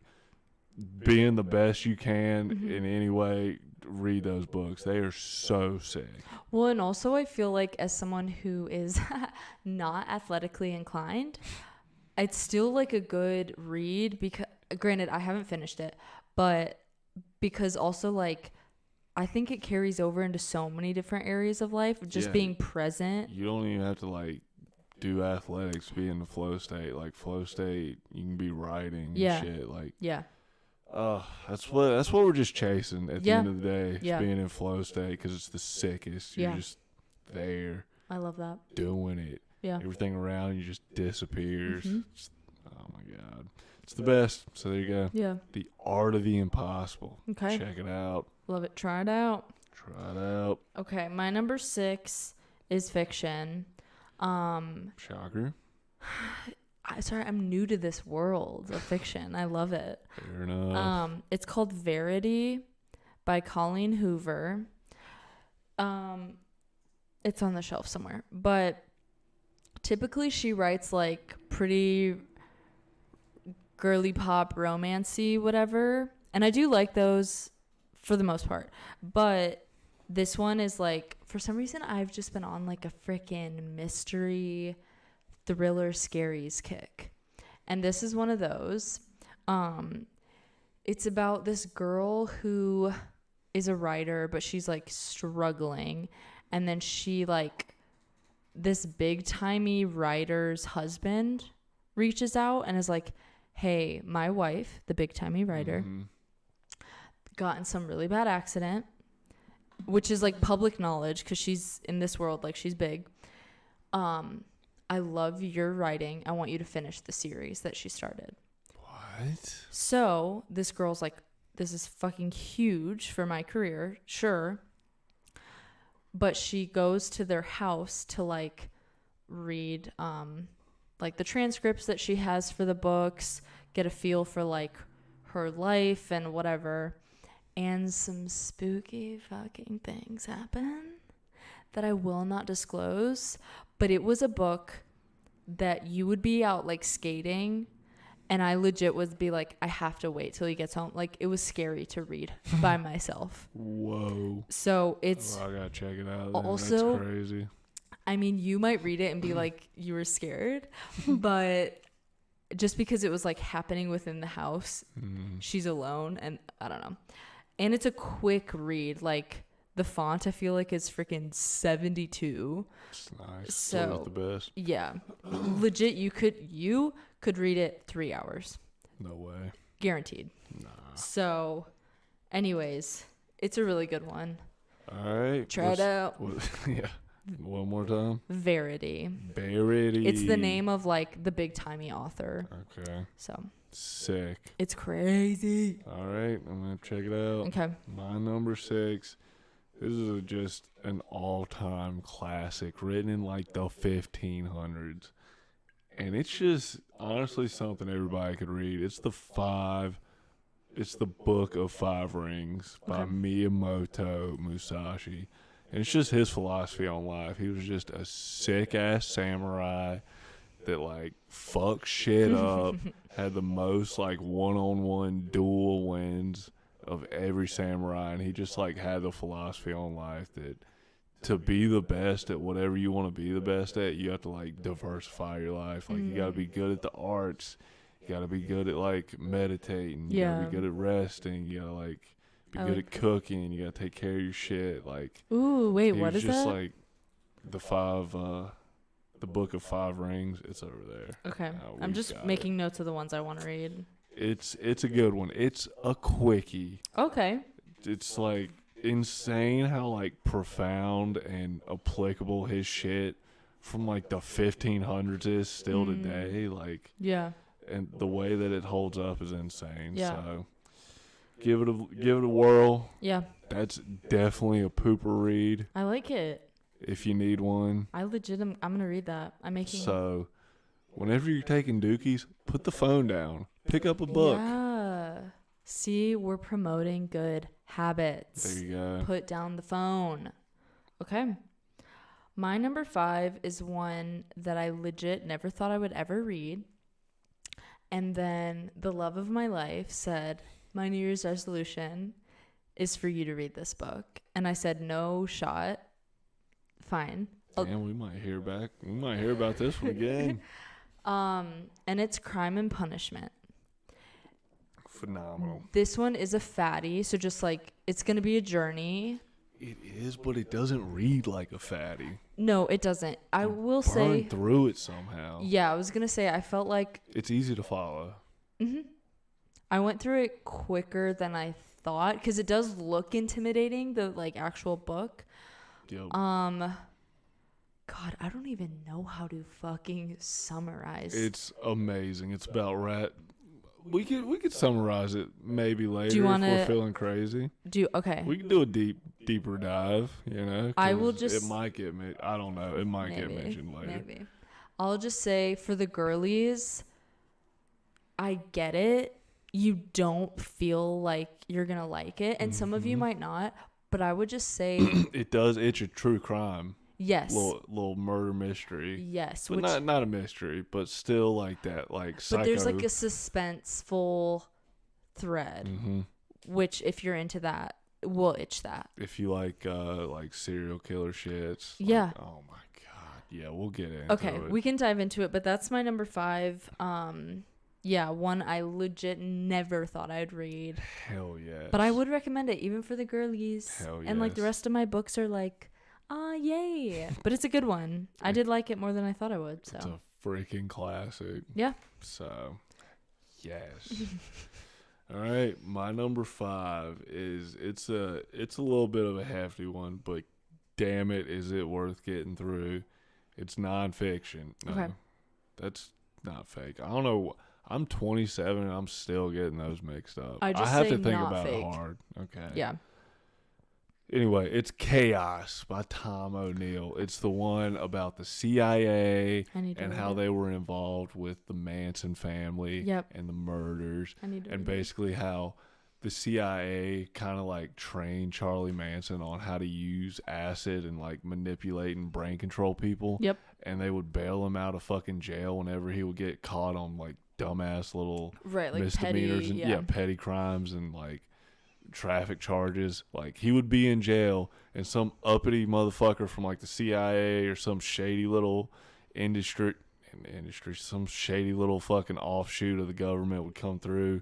Speaker 1: being the best you can in any way, read those books. They are so sick.
Speaker 2: Well, and also I feel like as someone who is not athletically inclined, it's still like a good read because granted I haven't finished it, but because also like I think it carries over into so many different areas of life, just
Speaker 1: Yeah.
Speaker 2: being present.
Speaker 1: You don't even have to like do athletics, be in the flow state. Like flow state, you can be writing and
Speaker 2: Yeah.
Speaker 1: shit. Like
Speaker 2: Yeah.
Speaker 1: that's what we're just chasing at the
Speaker 2: Yeah.
Speaker 1: end of the day. It's
Speaker 2: Yeah.
Speaker 1: being in flow state because it's the sickest. You're
Speaker 2: Yeah.
Speaker 1: just there
Speaker 2: I love that.
Speaker 1: doing it.
Speaker 2: Yeah.
Speaker 1: Everything around you just disappears.
Speaker 2: Mhm.
Speaker 1: Oh my god, it's the best. So there you go.
Speaker 2: Yeah.
Speaker 1: The Art of the Impossible.
Speaker 2: Okay.
Speaker 1: Check it out.
Speaker 2: Love it. Try it out.
Speaker 1: Try it out.
Speaker 2: Okay, my number 6 is fiction.
Speaker 1: Shocker.
Speaker 2: I'm new to this world of fiction. I love it.
Speaker 1: Fair enough.
Speaker 2: It's called Verity by Colleen Hoover. It's on the shelf somewhere, but typically she writes like pretty girly pop romancy whatever, and I do like those for the most part, but this one is like for some reason I've just been on like a freaking mystery thriller scaries kick, and this is one of those. It's about this girl who is a writer, but she's like struggling, and then she like this big timey writer's husband reaches out and is like, hey, my wife, the big timey writer, got in some really bad accident, which is like public knowledge because she's in this world, like she's big. I love your writing. I want you to finish the series that she started.
Speaker 1: What?
Speaker 2: So this girl's like, this is fucking huge for my career, sure. But she goes to their house to like read like the transcripts that she has for the books, get a feel for like her life and whatever. And some spooky fucking things happen that I will not disclose. But it was a book that you would be out like skating, and I legit would be like, I have to wait till he gets home. Like it was scary to read by myself.
Speaker 1: Whoa.
Speaker 2: So it's
Speaker 1: I gotta check it out.
Speaker 2: also-
Speaker 1: That's crazy.
Speaker 2: I mean, you might read it and be like, you were scared, but just because it was like happening within the house, she's alone, and I don't know. And it's a quick read. Like the font, I feel like is freaking 72.
Speaker 1: It's nice.
Speaker 2: So-
Speaker 1: It's always the best.
Speaker 2: Yeah, legit. You could read it 3 hours,
Speaker 1: No way.
Speaker 2: guaranteed.
Speaker 1: Nah.
Speaker 2: So, anyways, it's a really good one.
Speaker 1: All right.
Speaker 2: Try it out.
Speaker 1: Yeah. One more time.
Speaker 2: Verity.
Speaker 1: Verity.
Speaker 2: It's the name of like the big timey author.
Speaker 1: Okay.
Speaker 2: So
Speaker 1: Sick.
Speaker 2: it's crazy.
Speaker 1: All right. I'm gonna check it out.
Speaker 2: Okay.
Speaker 1: My number 6. This is just an all-time classic, written in like the 1500s, And it's just honestly something everybody could read. It's the Book of Five Rings by
Speaker 2: Okay.
Speaker 1: Miyamoto Musashi. And it's just his philosophy on life. He was just a sick ass samurai that like fucked shit up, had the most like one-on-one duel wins of every samurai, and he just like had the philosophy on life that to be the best at whatever you want to be the best at, you have to like diversify your life. Like you got to be good at the arts, you got to be good at like meditating, you got to
Speaker 2: Yeah.
Speaker 1: be good at resting, you got to like be
Speaker 2: I
Speaker 1: good
Speaker 2: like
Speaker 1: at cooking, you got to take care of your shit. Like
Speaker 2: Ooh, wait,
Speaker 1: he
Speaker 2: what
Speaker 1: was
Speaker 2: is
Speaker 1: just
Speaker 2: that?
Speaker 1: like the Book of Five Rings. It's over there.
Speaker 2: Okay. I'm
Speaker 1: we've
Speaker 2: just
Speaker 1: got
Speaker 2: making notes of the ones I want to read.
Speaker 1: It's a good one. It's a quickie.
Speaker 2: Okay.
Speaker 1: It's like insane how like profound and applicable his shit from like the 1500s is still today. Like,
Speaker 2: Yeah.
Speaker 1: and the way that it holds up is insane.
Speaker 2: Yeah.
Speaker 1: So give it a whirl.
Speaker 2: Yeah.
Speaker 1: That's definitely a pooper read
Speaker 2: I like it.
Speaker 1: if you need one.
Speaker 2: I'm going to read that. I'm making
Speaker 1: So whenever you're taking dookies, put the phone down. Pick up a book.
Speaker 2: Yeah. See, we're promoting good habits.
Speaker 1: There you go.
Speaker 2: Put down the phone. Okay. My number 5 is one that I legit never thought I would ever read. And then the love of my life said, my New Year's resolution is for you to read this book. And I said, no shot. Fine.
Speaker 1: Damn, we might hear back. We might hear about this one again.
Speaker 2: And it's Crime and Punishment.
Speaker 1: Phenomenal.
Speaker 2: This one is a fatty, so just like it's going to be a journey.
Speaker 1: It is, but it doesn't read like a fatty.
Speaker 2: No, it doesn't. I will say,
Speaker 1: Burn through it somehow.
Speaker 2: yeah, I was going to say I felt like
Speaker 1: It's easy to follow.
Speaker 2: I went through it quicker than I thought because it does look intimidating, the like actual book.
Speaker 1: Yep.
Speaker 2: God, I don't even know how to fucking summarize.
Speaker 1: It's amazing. It's about rat. We could summarize it maybe later if
Speaker 2: wanna
Speaker 1: we're feeling crazy.
Speaker 2: Okay.
Speaker 1: We could do a deeper dive, you know.
Speaker 2: I will
Speaker 1: 'cause
Speaker 2: just-
Speaker 1: It might get me. I don't know. It might get mentioned later.
Speaker 2: Maybe. I'll just say for the girlies, I get it. You don't feel like you're going to like it. And some of you might not. But I would just say
Speaker 1: It does. It's a true crime.
Speaker 2: yes.
Speaker 1: Little murder mystery.
Speaker 2: Yes.
Speaker 1: But
Speaker 2: Which,
Speaker 1: not a mystery, but still like that, like psycho.
Speaker 2: but there's like a suspenseful thread, which if you're into that, will itch that.
Speaker 1: if you like serial killer shits. like,
Speaker 2: Yeah.
Speaker 1: oh my god. Yeah, we'll get into
Speaker 2: Okay,
Speaker 1: it.
Speaker 2: we can dive into it, but that's my number 5. Yeah, one I legit never thought I'd read.
Speaker 1: Hell yeah.
Speaker 2: But I would recommend it even for the girlies.
Speaker 1: Hell
Speaker 2: And like the
Speaker 1: yes.
Speaker 2: rest of my books are like, yay. But it's a good one. I did like it more than I thought I would.
Speaker 1: It's
Speaker 2: So
Speaker 1: a freaking classic.
Speaker 2: yeah.
Speaker 1: So, yes. All right, my number 5 is it's a little bit of a hefty one, but damn it, is it worth getting through? It's nonfiction. No,
Speaker 2: Okay.
Speaker 1: that's not fake. I don't know. I'm 27 and I'm still getting those mixed up.
Speaker 2: I just
Speaker 1: have
Speaker 2: say
Speaker 1: to think
Speaker 2: not
Speaker 1: about
Speaker 2: fake.
Speaker 1: it hard. Okay.
Speaker 2: Yeah.
Speaker 1: Anyway, it's Chaos by Tom O'Neill. It's the one about the CIA
Speaker 2: I need to
Speaker 1: and
Speaker 2: read
Speaker 1: how
Speaker 2: it.
Speaker 1: they were involved with the Manson family
Speaker 2: Yep.
Speaker 1: and the murders,
Speaker 2: I need to
Speaker 1: and
Speaker 2: read it.
Speaker 1: basically how the CIA kind of like trained Charlie Manson on how to use acid and like manipulate and brain control people.
Speaker 2: Yep.
Speaker 1: And they would bail him out of fucking jail whenever he would get caught on like dumbass little
Speaker 2: Right, like
Speaker 1: misdemeanors
Speaker 2: petty,
Speaker 1: and petty crimes and like traffic charges. Like he would be in jail and some uppity motherfucker from like the CIA or some shady little industry, some shady little fucking offshoot of the government would come through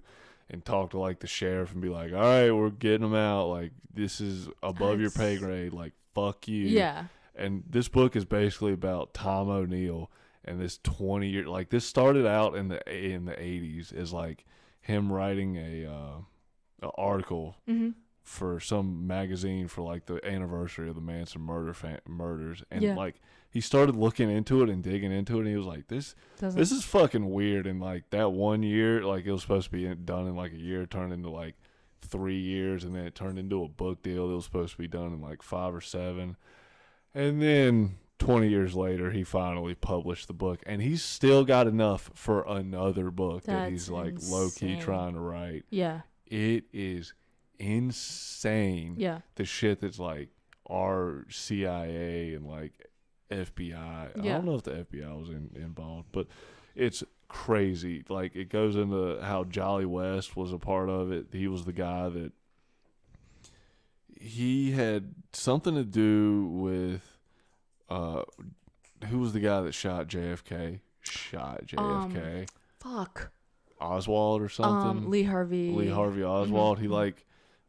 Speaker 1: and talk to like the sheriff and be like, all right, we're getting him out. Like this is above your pay grade. Like fuck you.
Speaker 2: Yeah.
Speaker 1: And this book is basically about Tom O'Neill and this 20-year, like this started out in the 80s as like him writing a article for some magazine for like the anniversary of the Manson murders, and like he started looking into it and digging into it, and he was like, this is fucking weird. And like that 1 year, like it was supposed to be done in like a year, turned into like 3 years, and then it turned into a book deal that was supposed to be done in like 5 or 7. And then 20 years later, he finally published the book, and he's still got enough for another book that he's
Speaker 2: That's
Speaker 1: like low key
Speaker 2: insane.
Speaker 1: trying to write.
Speaker 2: Yeah.
Speaker 1: It is insane.
Speaker 2: Yeah.
Speaker 1: The shit that's like our CIA and like FBI. I
Speaker 2: Yeah.
Speaker 1: don't know if the FBI was involved, but it's crazy. Like it goes into how Jolly West was a part of it. He was the guy that he had something to do with. Who was the guy that shot JFK?
Speaker 2: Fuck.
Speaker 1: Oswald or something.
Speaker 2: Lee Harvey.
Speaker 1: Lee Harvey Oswald.
Speaker 2: Mhm.
Speaker 1: He like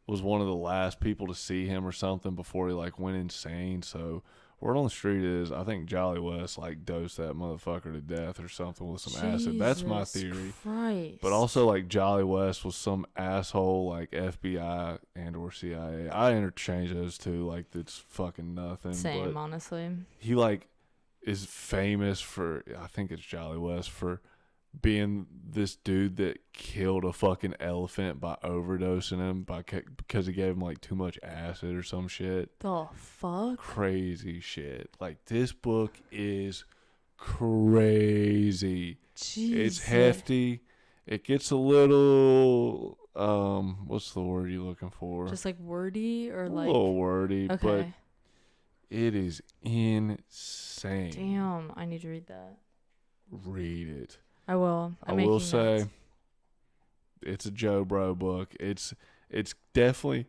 Speaker 1: was one of the last people to see him or something before he like went insane. So word on the street is I think Jolly West like dosed that motherfucker to death or something with some acid. That's my
Speaker 2: Jesus
Speaker 1: theory.
Speaker 2: Christ.
Speaker 1: But also like Jolly West was some asshole like FBI and or CIA. I interchange those two like it's fucking nothing.
Speaker 2: Same,
Speaker 1: But
Speaker 2: honestly.
Speaker 1: he like is famous for I think it's Jolly West for being this dude that killed a fucking elephant by overdosing him because he gave him like too much acid or some shit.
Speaker 2: The fuck?
Speaker 1: Crazy shit. Like this book is crazy.
Speaker 2: Jesus.
Speaker 1: It's hefty. It gets a little what's the word you looking for?
Speaker 2: Just like wordy or
Speaker 1: a
Speaker 2: like.
Speaker 1: little wordy, but
Speaker 2: Okay.
Speaker 1: it is insane.
Speaker 2: Damn, I need to read that.
Speaker 1: Read it.
Speaker 2: I will.
Speaker 1: I will say it's a Joe Bro book. It's definitely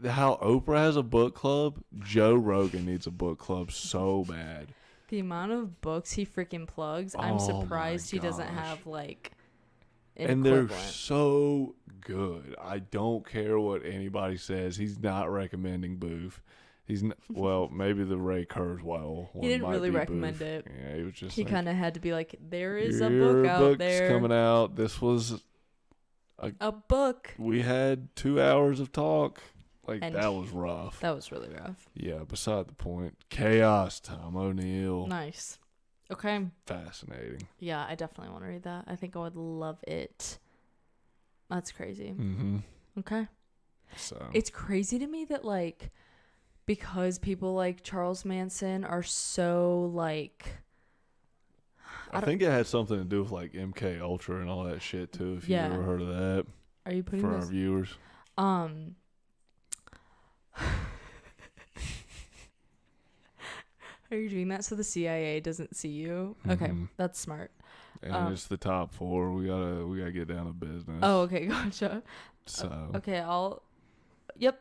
Speaker 1: how Oprah has a book club. Joe Rogan needs a book club so bad.
Speaker 2: the amount of books he freaking plugs. I'm
Speaker 1: Oh
Speaker 2: surprised
Speaker 1: my
Speaker 2: he doesn't
Speaker 1: gosh.
Speaker 2: have like an
Speaker 1: And they're
Speaker 2: equivalent.
Speaker 1: so good. I don't care what anybody says. He's not recommending Booth. He's not, well, maybe the Ray Kurzweil one.
Speaker 2: He didn't
Speaker 1: might
Speaker 2: really
Speaker 1: be
Speaker 2: recommend
Speaker 1: Booth.
Speaker 2: it.
Speaker 1: Yeah, he was just.
Speaker 2: He
Speaker 1: like,
Speaker 2: kind of had to be like, there is a
Speaker 1: "Your
Speaker 2: book out
Speaker 1: book's
Speaker 2: there.
Speaker 1: coming out. This was
Speaker 2: A book.
Speaker 1: we had 2 hours of talk. Like
Speaker 2: And
Speaker 1: that was rough.
Speaker 2: That was really rough.
Speaker 1: Yeah, beside the point. Chaos, Tom O'Neill.
Speaker 2: Nice. Okay.
Speaker 1: Fascinating.
Speaker 2: Yeah, I definitely want to read that. I think I would love it. That's crazy.
Speaker 1: Mm-hmm.
Speaker 2: Okay.
Speaker 1: So
Speaker 2: It's crazy to me that like because people like Charles Manson are so like
Speaker 1: I think it had something to do with like MK Ultra and all that shit too. If
Speaker 2: Yeah.
Speaker 1: you've ever heard of that,
Speaker 2: are you putting
Speaker 1: for our
Speaker 2: this
Speaker 1: viewers.
Speaker 2: Are you doing that so the CIA doesn't see you? Okay,
Speaker 1: Mhm.
Speaker 2: that's smart.
Speaker 1: And it's the top 4. We gotta get down to business.
Speaker 2: Oh, okay, gotcha.
Speaker 1: So
Speaker 2: Okay, Yep.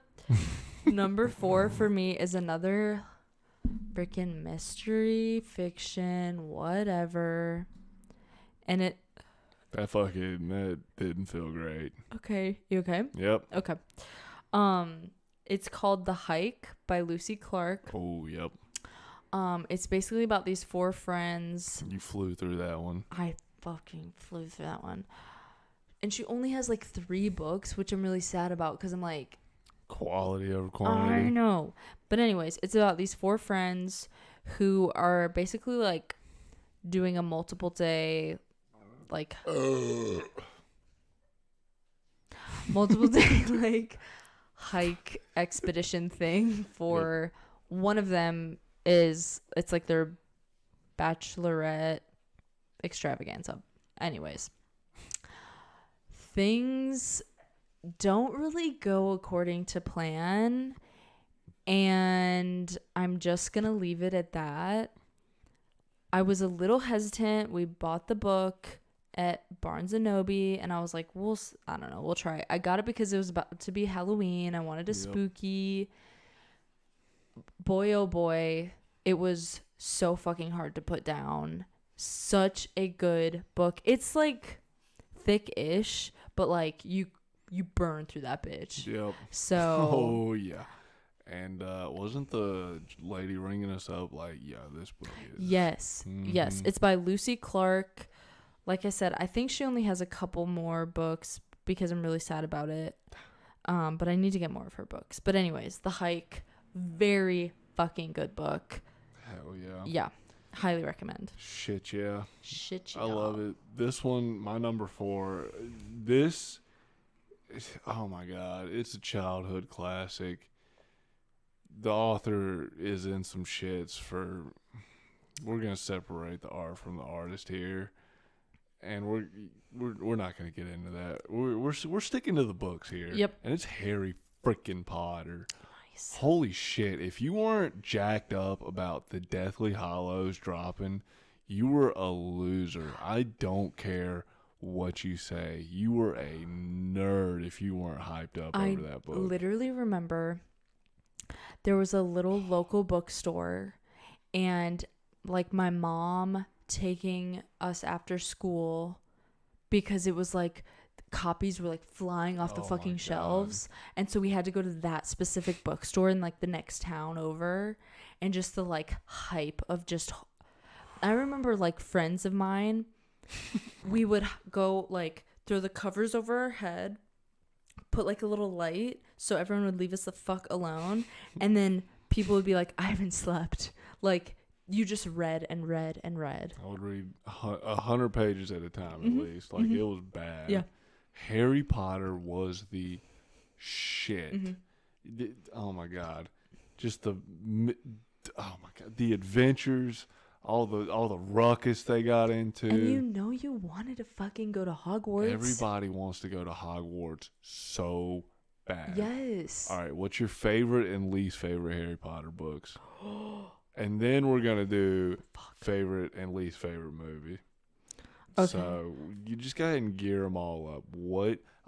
Speaker 2: Number 4 for me is another freaking mystery, fiction, whatever. And
Speaker 1: that didn't feel great.
Speaker 2: okay, you okay?
Speaker 1: Yep.
Speaker 2: Okay. It's called The Hike by Lucy Clark.
Speaker 1: Oh, yep.
Speaker 2: It's basically about these 4 friends.
Speaker 1: You flew through that one.
Speaker 2: I fucking flew through that one. And she only has like 3 books, which I'm really sad about because I'm like,
Speaker 1: Quality over
Speaker 2: I
Speaker 1: quantity.
Speaker 2: know. But anyways, it's about these 4 friends who are basically like doing a multiple day like multiple day like hike expedition thing for one of them it's like their bachelorette extravaganza. Anyways, things don't really go according to plan, and I'm just gonna leave it at that. I was a little hesitant. We bought the book at Barnes & Noble, and I was like, I don't know, we'll try it. I got it because it was about to be Halloween. I wanted a spooky. Boy, oh boy, it was so fucking hard to put down. Such a good book. It's like thick-ish, but like you burn through that bitch.
Speaker 1: Yep.
Speaker 2: So
Speaker 1: Oh yeah. And wasn't the lady ringing us up like, yeah, this book is.
Speaker 2: yes, yes, it's by Lucy Clark. Like I said, I think she only has a couple more books because I'm really sad about it. But I need to get more of her books. But anyways, The Hike, very fucking good book.
Speaker 1: Hell yeah.
Speaker 2: Yeah, highly recommend.
Speaker 1: Shit yeah.
Speaker 2: Shit,
Speaker 1: I love it. This one, my number 4. Oh my god, it's a childhood classic. the author is in some shits for. We're gonna separate the art from the artist here, and we're not gonna get into that. We're sticking to the books here.
Speaker 2: Yep.
Speaker 1: And it's Harry freaking Potter.
Speaker 2: Nice.
Speaker 1: Holy shit! If you weren't jacked up about the Deathly Hallows dropping, you were a loser. I don't care what you say. You were a nerd if you weren't hyped up over that book.
Speaker 2: I literally remember there was a little local bookstore, and like my mom taking us after school because it was like copies were like flying off the fucking shelves, and so we had to go to that specific bookstore in like the next town over, and just the like hype of just I remember like friends of mine we would go like throw the covers over our head, put like a little light so everyone would leave us the fuck alone, and then people would be like, I haven't slept. Like, you just read and read and read.
Speaker 1: I would read 100 pages at a time at least. Like, it was bad.
Speaker 2: Yeah.
Speaker 1: Harry Potter was the shit. Oh my god. Just the adventures, all the ruckus they got into.
Speaker 2: And you wanted to fucking go to Hogwarts.
Speaker 1: Everybody wants to go to Hogwarts so bad.
Speaker 2: Yes.
Speaker 1: All right, what's your favorite and least favorite Harry Potter books? And then we're going to do favorite and least favorite movie.
Speaker 2: Okay.
Speaker 1: So you just go ahead and gear them all up.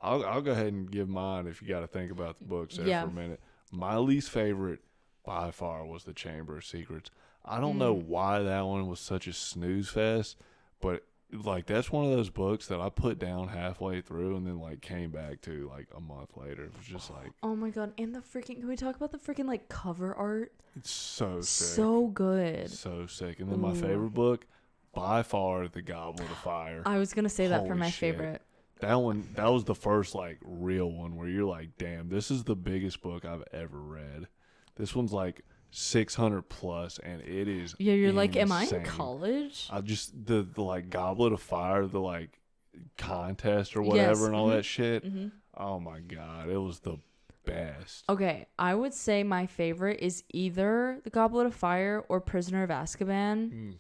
Speaker 1: I'll go ahead and give mine if you got to think about the books there for a minute. My least favorite by far was The Chamber of Secrets. I don't know why that one was such a snooze fest, but like that's one of those books that I put down halfway through and then like came back to like a month later. It was just like,
Speaker 2: oh my god! And the freaking, can we talk about the freaking like cover art?
Speaker 1: It's so sick,
Speaker 2: so good,
Speaker 1: so sick. And then my favorite book, by far, The Goblet of Fire.
Speaker 2: I was gonna say that for my
Speaker 1: shit.
Speaker 2: favorite.
Speaker 1: That was the first like real one where you're like, damn, this is the biggest book I've ever read. This one's like 600 plus, and it is
Speaker 2: you're
Speaker 1: insane.
Speaker 2: like, am I in college?
Speaker 1: I just the like Goblet of Fire, the like contest or whatever, and all that shit. Oh my god, it was the best.
Speaker 2: Okay, I would say my favorite is either The Goblet of Fire or Prisoner of Azkaban.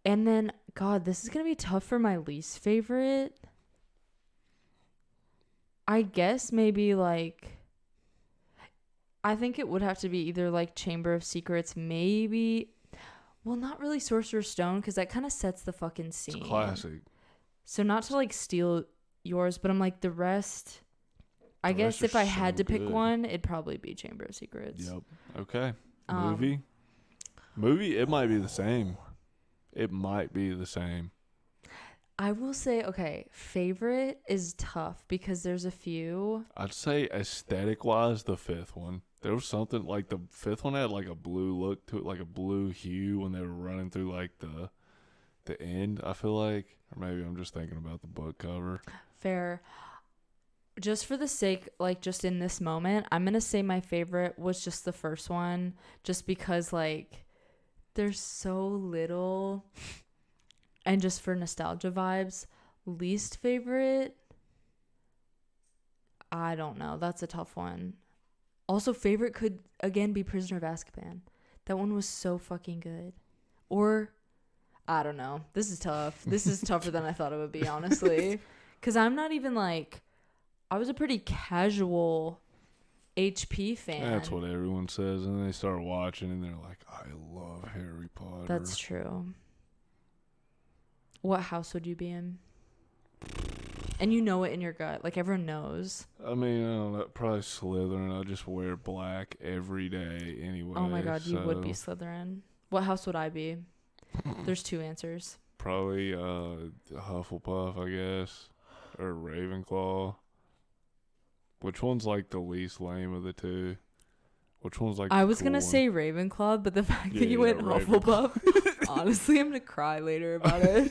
Speaker 2: And then, god, this is gonna be tough for my least favorite. I guess maybe like, I think it would have to be either like Chamber of Secrets, maybe. Well, not really Sorcerer's Stone, because that kind of sets the fucking scene.
Speaker 1: It's a classic.
Speaker 2: So not to like steal yours, but I'm like the rest. I guess if I had to pick one, it'd probably be Chamber of Secrets.
Speaker 1: Yep. Okay. Movie. It might be the same.
Speaker 2: I will say, okay, favorite is tough because there's a few.
Speaker 1: I'd say aesthetic wise, the fifth one. There was something like the fifth one had like a blue look to it, like a blue hue when they were running through like the end, I feel like. Or maybe I'm just thinking about the book cover.
Speaker 2: Fair. Just for the sake, like just in this moment, I'm going to say my favorite was just the first one. Just because like there's so little. And just for nostalgia vibes, least favorite, I don't know. That's a tough one. Also, favorite could, again, be Prisoner of Azkaban. That one was so fucking good. Or, I don't know. This is tough. This is tougher than I thought it would be, honestly. Because I'm not even like, I was a pretty casual HP fan.
Speaker 1: That's what everyone says. And then they start watching and they're like, I love Harry Potter.
Speaker 2: That's true. What house would you be in? And you know it in your gut. Like, everyone knows.
Speaker 1: I mean, I don't know. Probably Slytherin. I just wear black every day anyway.
Speaker 2: Oh, my God. You would be Slytherin. What house would I be? There's two answers.
Speaker 1: Probably Hufflepuff, I guess. Or Ravenclaw. Which one's, like, the least lame of the two? Which one's, like,
Speaker 2: I was going to say Ravenclaw, but the fact that you went Hufflepuff... Honestly, I'm gonna cry later about it.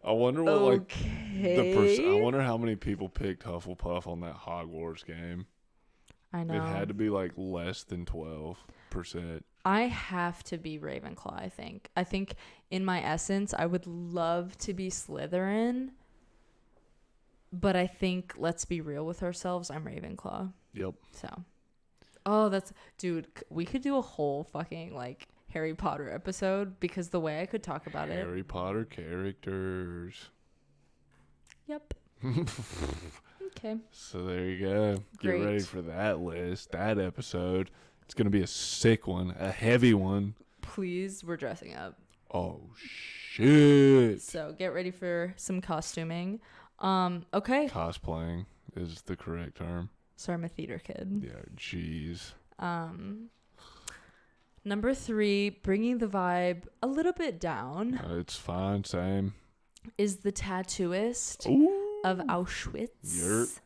Speaker 1: I wonder what I wonder how many people picked Hufflepuff on that Hogwarts game.
Speaker 2: I know
Speaker 1: it had to be like less than 12%.
Speaker 2: I have to be Ravenclaw. I think in my essence, I would love to be Slytherin, but I think let's be real with ourselves. I'm Ravenclaw.
Speaker 1: Yep.
Speaker 2: So Oh, dude, we could do a whole fucking like Harry Potter episode because the way I could talk about it.
Speaker 1: Harry Potter characters.
Speaker 2: Yep. Okay.
Speaker 1: So there you go.
Speaker 2: Great.
Speaker 1: Get ready for that list, that episode. It's going to be a sick one, a heavy one.
Speaker 2: Please, we're dressing up.
Speaker 1: Oh, shit.
Speaker 2: So get ready for some costuming. Okay.
Speaker 1: Cosplaying is the correct term.
Speaker 2: Sorry, I'm a theater kid.
Speaker 1: Yeah, jeez.
Speaker 2: Number 3, bringing the vibe a little bit down,
Speaker 1: It's fine, same.
Speaker 2: is The Tattooist of Auschwitz.
Speaker 1: Yerp.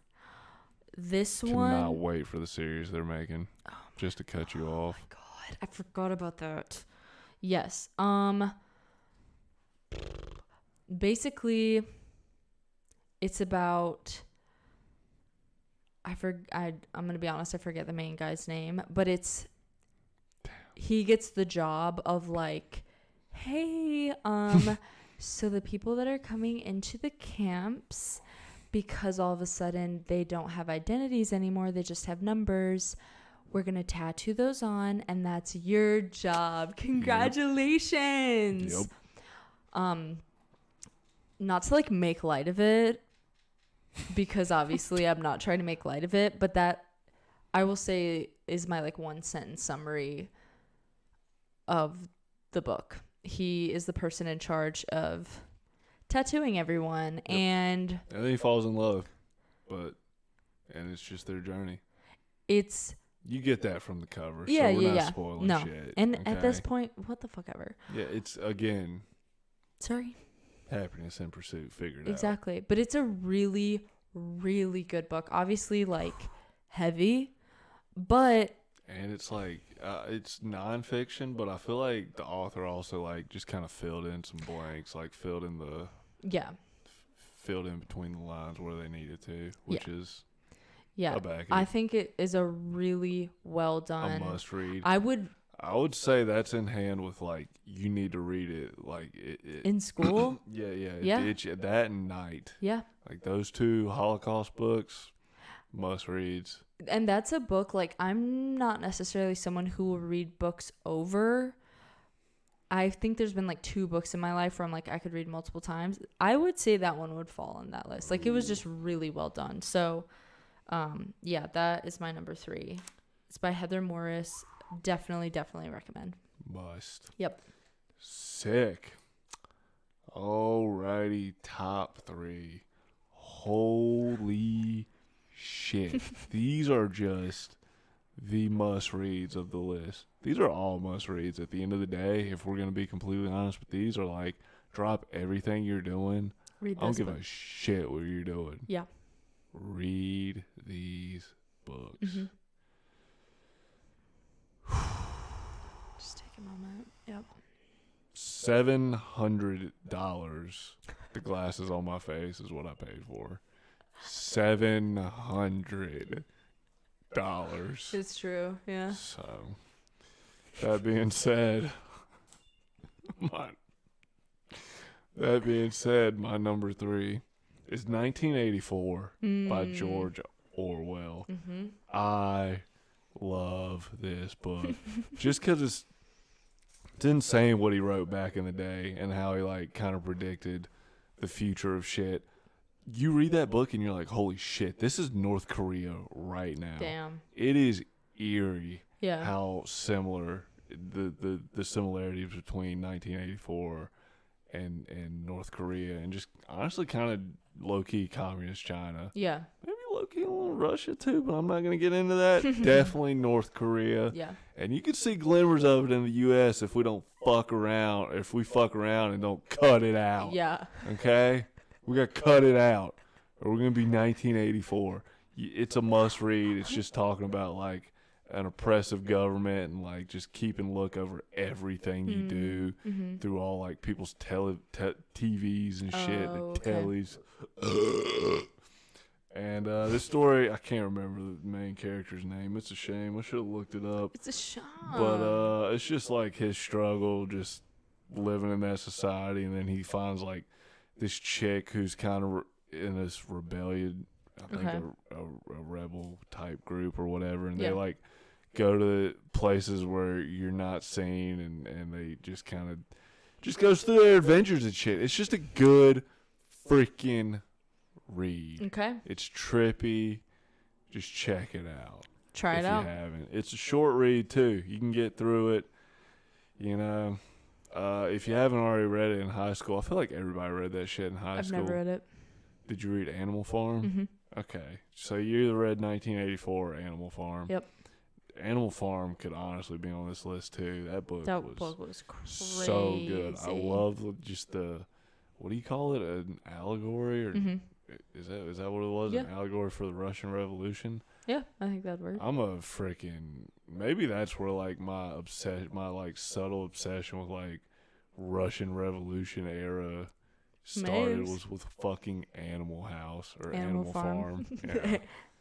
Speaker 2: This
Speaker 1: Cannot
Speaker 2: one.
Speaker 1: wait for the series they're making. Just to cut you off.
Speaker 2: Oh my god, I forgot about that. Yes. Basically, it's about. I'm gonna be honest. I forget the main guy's name, but he gets the job of like, hey, so the people that are coming into the camps, because all of a sudden they don't have identities anymore, they just have numbers. We're going to tattoo those on, and that's your job. Congratulations.
Speaker 1: Yep.
Speaker 2: Not to like make light of it, because obviously I'm not trying to make light of it, but that I will say is my like 1-sentence summary of the book. He is the person in charge of tattooing everyone. Yep. And
Speaker 1: then he falls in love, and it's just their journey.
Speaker 2: You
Speaker 1: get that from the cover.
Speaker 2: Yeah,
Speaker 1: so we're not
Speaker 2: yeah.
Speaker 1: spoiling
Speaker 2: no.
Speaker 1: shit.
Speaker 2: And
Speaker 1: okay?
Speaker 2: at this point, what the fuck ever.
Speaker 1: Yeah, it's again.
Speaker 2: Sorry.
Speaker 1: Happiness in Pursuit. Figured
Speaker 2: exactly. But it's a really, really good book. Obviously, like heavy, but.
Speaker 1: And it's like it's nonfiction, but I feel like the author also like just kind of filled in some blanks, like filled in between the lines where they needed to, which is.
Speaker 2: Yeah, I think it is a really well done.
Speaker 1: A must read.
Speaker 2: I would
Speaker 1: say that's in hand with like you need to read it like it
Speaker 2: in school.
Speaker 1: yeah. That and Night.
Speaker 2: Yeah.
Speaker 1: Like those 2 Holocaust books, must reads.
Speaker 2: And that's a book like I'm not necessarily someone who will read books over. I think there's been like 2 books in my life where I'm like I could read multiple times. I would say that one would fall on that list. Like it was just really well done. So. Yeah, that is my number 3. It's by Heather Morris. Definitely recommend.
Speaker 1: Must.
Speaker 2: Yep.
Speaker 1: Sick. Alrighty, top 3. Holy shit. These are just the must reads of the list. These are all must reads at the end of the day. If we're going to be completely honest, but these are like drop everything you're doing.
Speaker 2: Read
Speaker 1: I don't give a shit what you're doing.
Speaker 2: Yeah.
Speaker 1: Read these books.
Speaker 2: Mm-hmm. Just take a moment. Yep.
Speaker 1: $700. The glasses on my face is what I paid for. $700.
Speaker 2: It's true. Yeah.
Speaker 1: So, that being said, my number 3 is 1984 by George Orwell.
Speaker 2: Mm-hmm.
Speaker 1: I love this book just because it's insane what he wrote back in the day and how he like kind of predicted the future of shit. You read that book and you're like, holy shit, this is North Korea right now.
Speaker 2: Damn.
Speaker 1: It is eerie.
Speaker 2: Yeah.
Speaker 1: How similar the similarities between 1984 and North Korea and just honestly kind of low-key communist China.
Speaker 2: Yeah.
Speaker 1: Maybe low-key a little Russia too, but I'm not going to get into that. Definitely North Korea.
Speaker 2: Yeah.
Speaker 1: And you can see glimmers of it in the U.S. if we don't fuck around, and don't cut it out.
Speaker 2: Yeah.
Speaker 1: Okay? We got to cut it out or we're going to be 1984. It's a must read. It's just talking about like an oppressive government and like just keeping look over everything you do through all like people's TVs and shit, the tellies. And this story, I can't remember the main character's name. It's a shame. I should have looked it up.
Speaker 2: It's a shame.
Speaker 1: But it's just like his struggle, just living in that society, and then he finds like this chick who's kind of in this rebellion. I think a rebel type group or whatever, and they like go to places where you're not seen, and they just kind of just goes through their adventures and shit. It's just a good freaking read.
Speaker 2: Okay.
Speaker 1: It's trippy. Just check it out.
Speaker 2: Try it
Speaker 1: if
Speaker 2: out.
Speaker 1: you haven't. It's a short read too. You can get through it. You know, if you haven't already read it in high school, I feel like everybody read that shit in high
Speaker 2: I've
Speaker 1: school.
Speaker 2: never read it.
Speaker 1: Did you read Animal Farm?
Speaker 2: Mm-hmm.
Speaker 1: Okay, so you either read 1984 or Animal Farm.
Speaker 2: Yep.
Speaker 1: Animal Farm could honestly be on this list too. That book
Speaker 2: was crazy.
Speaker 1: so good. I love just the, what do you call it? An allegory, or is that what it was?
Speaker 2: Yeah.
Speaker 1: An allegory for the Russian Revolution.
Speaker 2: Yeah, I think that'd work.
Speaker 1: I'm a freaking, maybe that's where like my like subtle obsession with like Russian Revolution era started,
Speaker 2: Maybe.
Speaker 1: was with fucking Animal House or
Speaker 2: Animal
Speaker 1: Animal
Speaker 2: Farm.
Speaker 1: Farm. Yeah.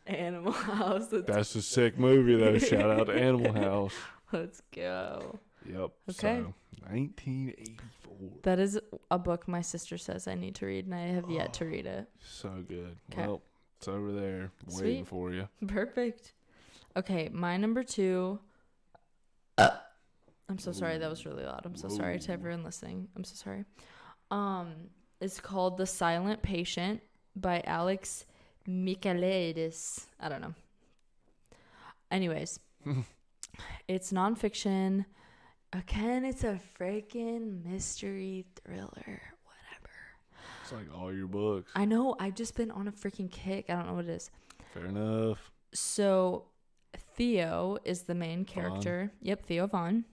Speaker 2: Animal House.
Speaker 1: That's a sick movie though. Shout out to Animal House.
Speaker 2: Let's go.
Speaker 1: Yep.
Speaker 2: Okay.
Speaker 1: So, 1984.
Speaker 2: That is a book my sister says I need to read, and I have yet to read it.
Speaker 1: So good.
Speaker 2: 'Kay.
Speaker 1: Well, it's over there waiting for you.
Speaker 2: Perfect. Okay, my number 2. I'm so sorry. That was really loud. I'm so sorry to everyone listening. I'm so sorry. It's called The Silent Patient by Alex Michaelides. I don't know. Anyways, it's nonfiction. Again, it's a freaking mystery thriller.
Speaker 1: It's like all your books.
Speaker 2: I know. I've just been on a freaking kick. I don't know what it is.
Speaker 1: Fair enough.
Speaker 2: So, Theo is the main character. Yep, Theo Vaughn.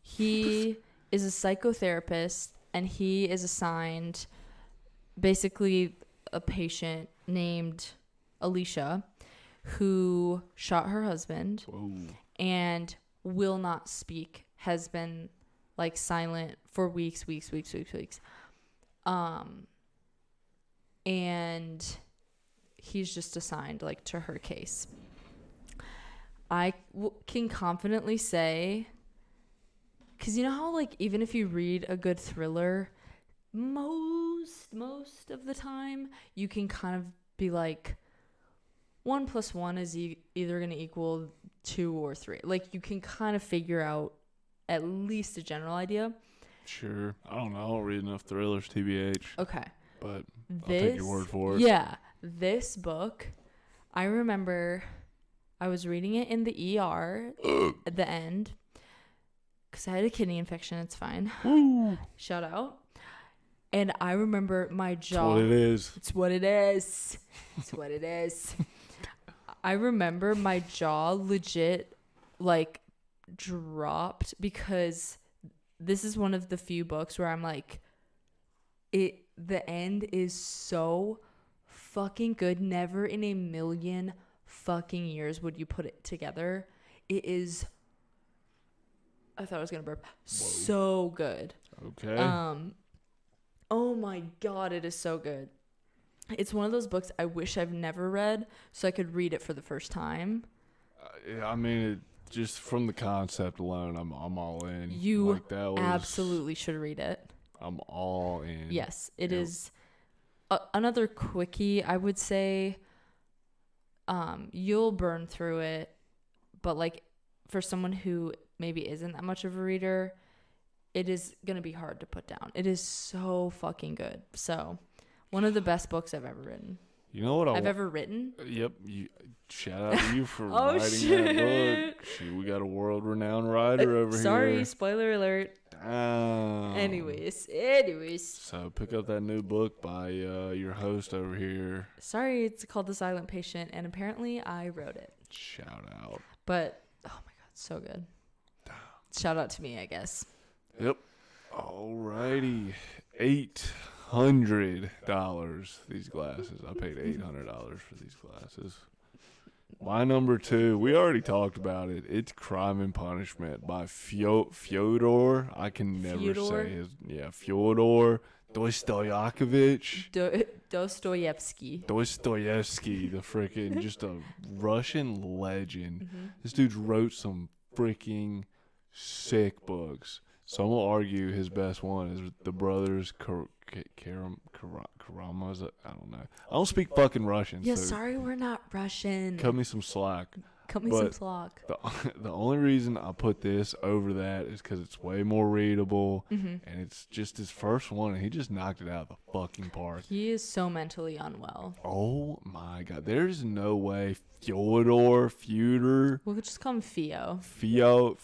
Speaker 2: He is a psychotherapist, and he is assigned basically a patient named Alicia who shot her husband.
Speaker 1: Whoa.
Speaker 2: And will not speak, has been like silent for weeks. And he's just assigned like to her case. I can confidently say, because you know how like even if you read a good thriller, most of the time you can kind of be like 1 + 1 is either going to equal 2 or 3. Like you can kind of figure out at least a general idea.
Speaker 1: Sure. I don't know. I don't read enough thrillers, TBH.
Speaker 2: Okay.
Speaker 1: But I'll take your word for it.
Speaker 2: Yeah. This book, I remember I was reading it in the ER at the end because I had a kidney infection. It's fine.
Speaker 1: Woo.
Speaker 2: Shout out. And I remember my jaw.
Speaker 1: That's what it is.
Speaker 2: It's what it is. It's what it is. I remember my jaw legit like dropped because this is one of the few books where I'm like, the end is so fucking good. Never in a million fucking years would you put it together. It is, I thought I was gonna burp. Whoa. So good.
Speaker 1: Okay.
Speaker 2: Oh my god, it is so good. It's one of those books I wish I've never read so I could read it for the first time.
Speaker 1: I mean, just from the concept alone, I'm all in.
Speaker 2: You
Speaker 1: like that was,
Speaker 2: absolutely should read it.
Speaker 1: I'm all in.
Speaker 2: Yes, it is another quickie, I would say. You'll burn through it, but like for someone who maybe isn't that much of a reader, it is going to be hard to put down. It is so fucking good. So, one of the best books I've ever written.
Speaker 1: You know what
Speaker 2: I've ever written?
Speaker 1: Yep. Shout out to you for
Speaker 2: Oh,
Speaker 1: writing
Speaker 2: shit.
Speaker 1: that book. Shit, we got a world-renowned writer over here.
Speaker 2: Sorry, spoiler alert.
Speaker 1: Damn.
Speaker 2: Anyways.
Speaker 1: So pick up that new book by your host over here.
Speaker 2: Sorry, it's called The Silent Patient, and apparently I wrote it.
Speaker 1: Shout out.
Speaker 2: But, oh my god, so good. Shout out to me, I guess.
Speaker 1: Yep. Alrighty. $800. These glasses. I paid $800 for these glasses. My number 2, we already talked about it. It's Crime and Punishment by Fyodor. I can never say his. Yeah, Fyodor Dostoyevsky.
Speaker 2: Dostoevsky.
Speaker 1: Dostoevsky, the freaking just a Russian legend.
Speaker 2: Mm-hmm.
Speaker 1: This dude wrote some freaking sick books. Some will argue his best one is The Brothers Karamazov. I don't know. I don't speak fucking Russian.
Speaker 2: Yeah,
Speaker 1: so
Speaker 2: sorry we're not Russian.
Speaker 1: cut me some slack.
Speaker 2: Cut me some
Speaker 1: But
Speaker 2: slack.
Speaker 1: the only reason I put this over that is because it's way more readable, and it's just his first one, and he just knocked it out of the fucking park.
Speaker 2: He is so mentally unwell.
Speaker 1: Oh my god, there's no way Fedor,
Speaker 2: We'll just call him Theo.
Speaker 1: Theo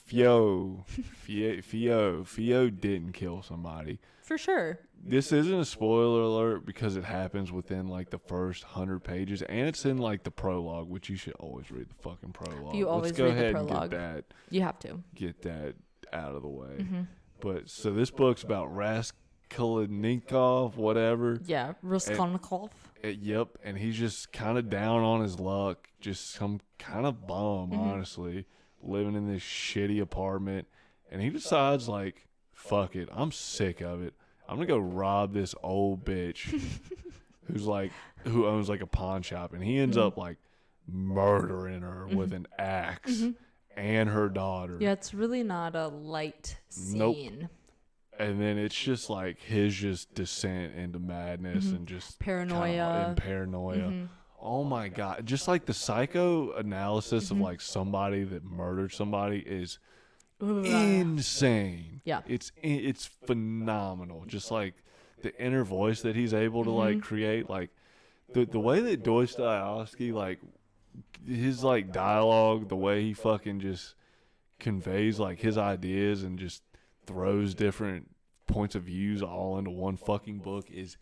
Speaker 1: didn't kill somebody.
Speaker 2: For sure.
Speaker 1: This isn't a spoiler alert because it happens within like the first 100 pages, and it's in like the prologue, which you should always read the fucking prologue.
Speaker 2: You always
Speaker 1: Let's go
Speaker 2: read the
Speaker 1: ahead
Speaker 2: prologue.
Speaker 1: and
Speaker 2: You have to.
Speaker 1: get that out of the way.
Speaker 2: Mm-hmm.
Speaker 1: But so this book's about Raskolnikov, whatever.
Speaker 2: Yeah, Raskolnikov.
Speaker 1: Yep, and he's just kind of down on his luck, just some kind of bum, honestly, living in this shitty apartment, and he decides like, fuck it, I'm sick of it. I'm gonna go rob this old bitch who owns like a pawn shop, and he ends up like murdering her with an axe and her daughter.
Speaker 2: Yeah, it's really not a light scene.
Speaker 1: Nope. And then it's just like his just descent into madness and just
Speaker 2: Paranoia.
Speaker 1: Paranoia. Oh my god! Just like the psychoanalysis of like somebody that murdered somebody is insane.
Speaker 2: Yeah.
Speaker 1: It's phenomenal. Just like the inner voice that he's able to like create, like the way that Dostoevsky, like his like dialogue, the way he fucking just conveys like his ideas and just throws different points of views all into one fucking book is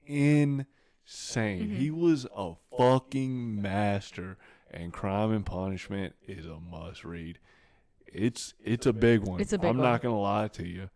Speaker 1: insane. He was a fucking master, and Crime and Punishment is a must read. It's a big one.
Speaker 2: It's a big
Speaker 1: I'm
Speaker 2: one.
Speaker 1: not gonna lie to you,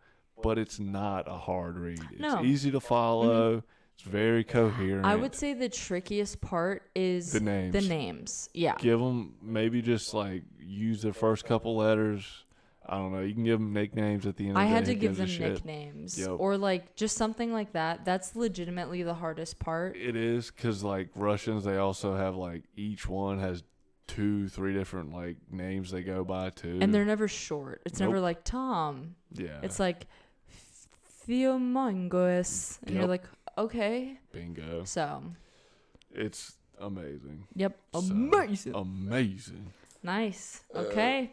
Speaker 1: but it's not a hard read. It's
Speaker 2: No.
Speaker 1: easy to follow. It's very coherent.
Speaker 2: I would say the trickiest part is
Speaker 1: The names.
Speaker 2: Yeah.
Speaker 1: Give them maybe just like use the first couple letters. I don't know. You can give them nicknames at the end.
Speaker 2: I
Speaker 1: of the
Speaker 2: had
Speaker 1: day.
Speaker 2: to
Speaker 1: Who
Speaker 2: give
Speaker 1: gives
Speaker 2: them
Speaker 1: a shit?
Speaker 2: nicknames
Speaker 1: Yep.
Speaker 2: or like just something like that. That's legitimately the hardest part.
Speaker 1: It is because like Russians, they also have like each one has 2-3 different like names they go by too.
Speaker 2: And they're never short. It's never
Speaker 1: Nope.
Speaker 2: like Tom.
Speaker 1: yeah.
Speaker 2: It's like Theomongos. And you're
Speaker 1: Yep.
Speaker 2: like, okay.
Speaker 1: Bingo.
Speaker 2: So,
Speaker 1: It's amazing.
Speaker 2: yep.
Speaker 1: So,
Speaker 2: Amazing.
Speaker 1: Amazing.
Speaker 2: Nice. Okay.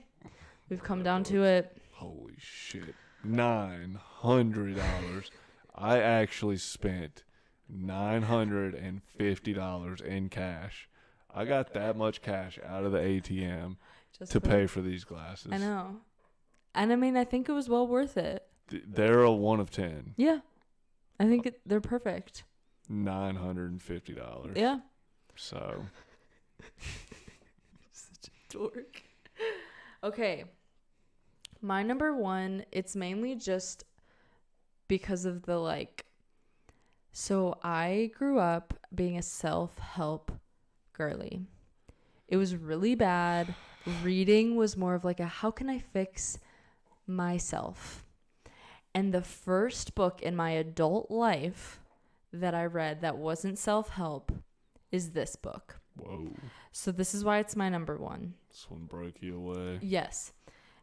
Speaker 2: We've come down to it.
Speaker 1: Holy shit. $900. I actually spent $950 in cash. I got that much cash out of the ATM
Speaker 2: Just
Speaker 1: to
Speaker 2: for-
Speaker 1: pay for these glasses.
Speaker 2: I know. And I mean, I think it was well worth it.
Speaker 1: They're a 1 of 10.
Speaker 2: Yeah. I think they're perfect.
Speaker 1: $950.
Speaker 2: Yeah.
Speaker 1: So,
Speaker 2: Such a dork. Okay. My number one, it's mainly just because of the like. So I grew up being a self-help girly. It was really bad. Reading was more of like a how can I fix myself? And the first book in my adult life that I read that wasn't self-help is this book.
Speaker 1: whoa.
Speaker 2: So this is why it's my number one.
Speaker 1: This one broke you away.
Speaker 2: Yes.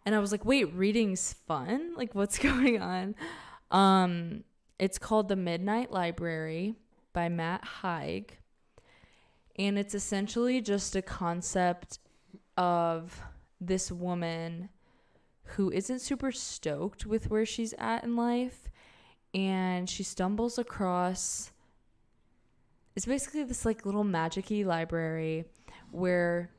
Speaker 2: And I was like, wait, reading's fun? Like, what's going on? It's called The Midnight Library by Matt Haig. And it's essentially just a concept of this woman who isn't super stoked with where she's at in life. And she stumbles across... It's basically this like little magic-y library where...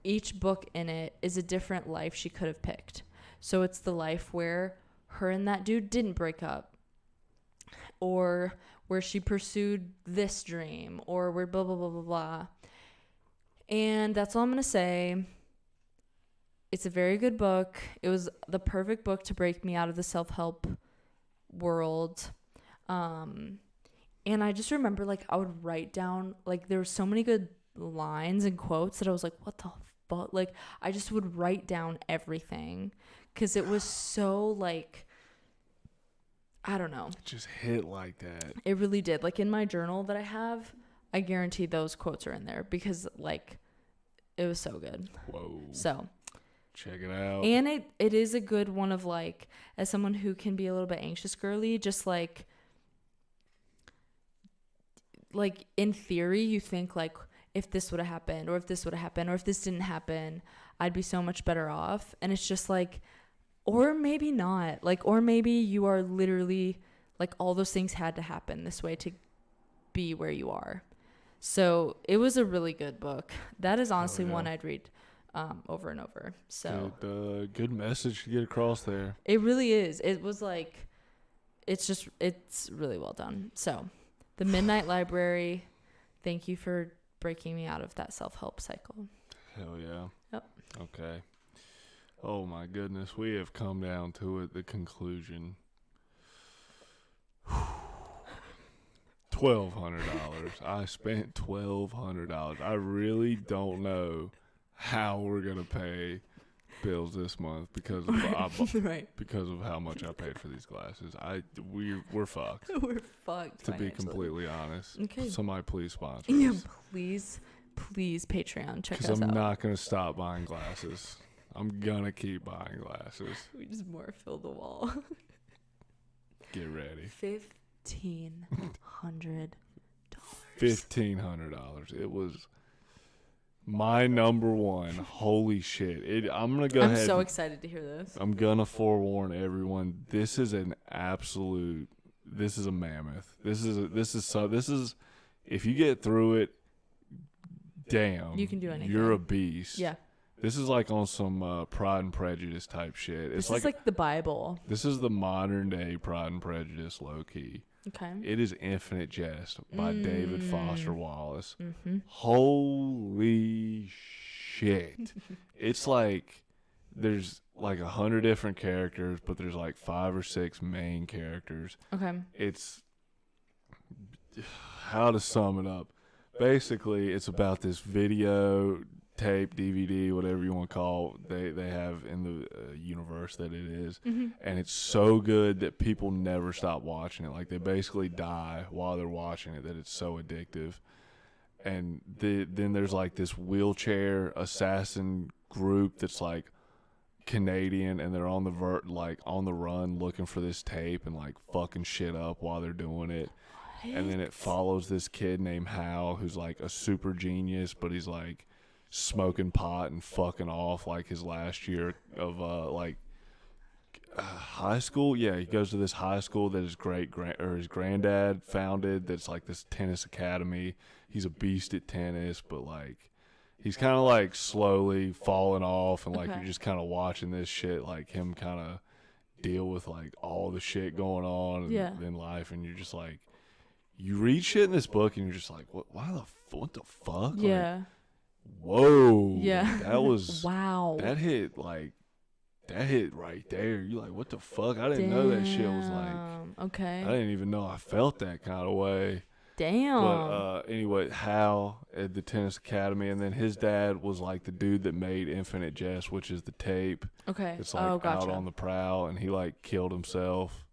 Speaker 2: each book in it is a different life she could have picked. So it's the life where her and that dude didn't break up, or where she pursued this dream, or where blah, blah, blah, blah, blah. And that's all I'm going to say. It's a very good book. It was the perfect book to break me out of the self-help world. And I just remember, like, I would write down, like, there were so many good lines and quotes that I was like, what the fuck? Like, I just would write down everything because it was so, like, I don't know.
Speaker 1: It just hit like that.
Speaker 2: It really did. Like, in my journal that I have, I guarantee those quotes are in there because, like, it was so good.
Speaker 1: Whoa.
Speaker 2: So,
Speaker 1: check it out.
Speaker 2: and it is a good one of, like, as someone who can be a little bit anxious girly, just, like in theory, you think, like, if this would have happened, or if this would have happened, or if this didn't happen, I'd be so much better off. And it's just like, or maybe not. Like, or maybe you are literally, like, all those things had to happen this way to be where you are. So it was a really good book. That is honestly one I'd read over and over. So
Speaker 1: good message to get across there.
Speaker 2: it really is. It was like, it's really well done. So The Midnight Library, thank you for breaking me out of that self-help cycle.
Speaker 1: Hell yeah.
Speaker 2: Yep.
Speaker 1: Okay. Oh my goodness, we have come down to it, the conclusion. $1,200. I spent $1,200. I really don't know how we're gonna pay bills this month because of
Speaker 2: Right.
Speaker 1: because of how much I paid for these glasses. We're fucked.
Speaker 2: We're fucked.
Speaker 1: To be completely honest.
Speaker 2: Okay.
Speaker 1: Somebody please sponsor
Speaker 2: Yeah,
Speaker 1: us.
Speaker 2: please Patreon, check us
Speaker 1: Because I'm
Speaker 2: out.
Speaker 1: not gonna stop buying glasses. I'm gonna keep buying glasses.
Speaker 2: We just more fill the wall.
Speaker 1: Get ready.
Speaker 2: $1,500.
Speaker 1: $1,500. It was my number one. Holy shit! I'm gonna go
Speaker 2: I'm
Speaker 1: ahead.
Speaker 2: so excited to hear this.
Speaker 1: I'm gonna forewarn everyone. This is a mammoth. This is if you get through it, damn,
Speaker 2: You can do anything.
Speaker 1: You're a beast.
Speaker 2: Yeah.
Speaker 1: This is like on some Pride and Prejudice type shit.
Speaker 2: This is like the Bible.
Speaker 1: This is the modern day Pride and Prejudice, low key.
Speaker 2: Okay.
Speaker 1: It is Infinite Jest by David Foster Wallace.
Speaker 2: Mm-hmm.
Speaker 1: Holy shit. It's like there's like 100 different characters, but there's like 5 or 6 main characters.
Speaker 2: Okay.
Speaker 1: It's how to sum it up. Basically, it's about this video tape, DVD, whatever you want to call they have in the universe that it is.
Speaker 2: Mm-hmm.
Speaker 1: And it's so good that people never stop watching it. Like they basically die while they're watching it, that it's so addictive. And then there's like this wheelchair assassin group that's like Canadian, and they're on the on the run looking for this tape and like fucking shit up while they're doing it. And then it follows this kid named Hal who's like a super genius, but he's like smoking pot and fucking off like his last year of high school. Yeah, he goes to this high school that his his granddad founded. That's like this tennis academy. He's a beast at tennis, but like he's kind of like slowly falling off, and like
Speaker 2: Okay.
Speaker 1: you're just kind of watching this shit, like him kind of deal with like all the shit going on in life, and you're just like, you read shit in this book, and you're just like, what the fuck?
Speaker 2: Yeah.
Speaker 1: Like, whoa.
Speaker 2: Yeah.
Speaker 1: That was
Speaker 2: wow.
Speaker 1: That hit right there. You're like, what the fuck? I didn't know that shit was like.
Speaker 2: Okay.
Speaker 1: I didn't even know I felt that kind of way.
Speaker 2: Damn.
Speaker 1: But anyway, Hal at the tennis academy, and then his dad was like the dude that made Infinite Jest, which is the tape.
Speaker 2: Okay.
Speaker 1: It's like
Speaker 2: gotcha.
Speaker 1: out on the prowl, and he like killed himself.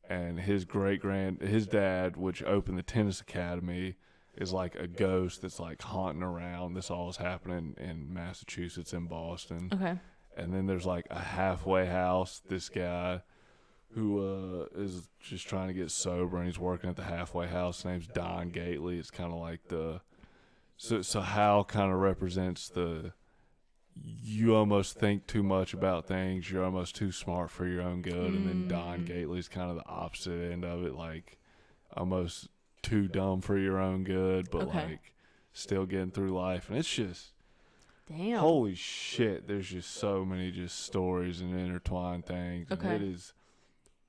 Speaker 1: And his dad, which opened the tennis academy, is like a ghost that's like haunting around. This all is happening in Massachusetts, in Boston.
Speaker 2: Okay.
Speaker 1: And then there's like a halfway house. This guy who is just trying to get sober, and he's working at the halfway house. His name's Don Gately. It's kind of like so Hal kind of represents you almost think too much about things. You're almost too smart for your own good. And then Don Gately's kind of the opposite end of it, like almost too dumb for your own good, but like still getting through life. And it's just,
Speaker 2: damn.
Speaker 1: holy shit. There's just so many just stories and intertwined things.
Speaker 2: Okay.
Speaker 1: And it is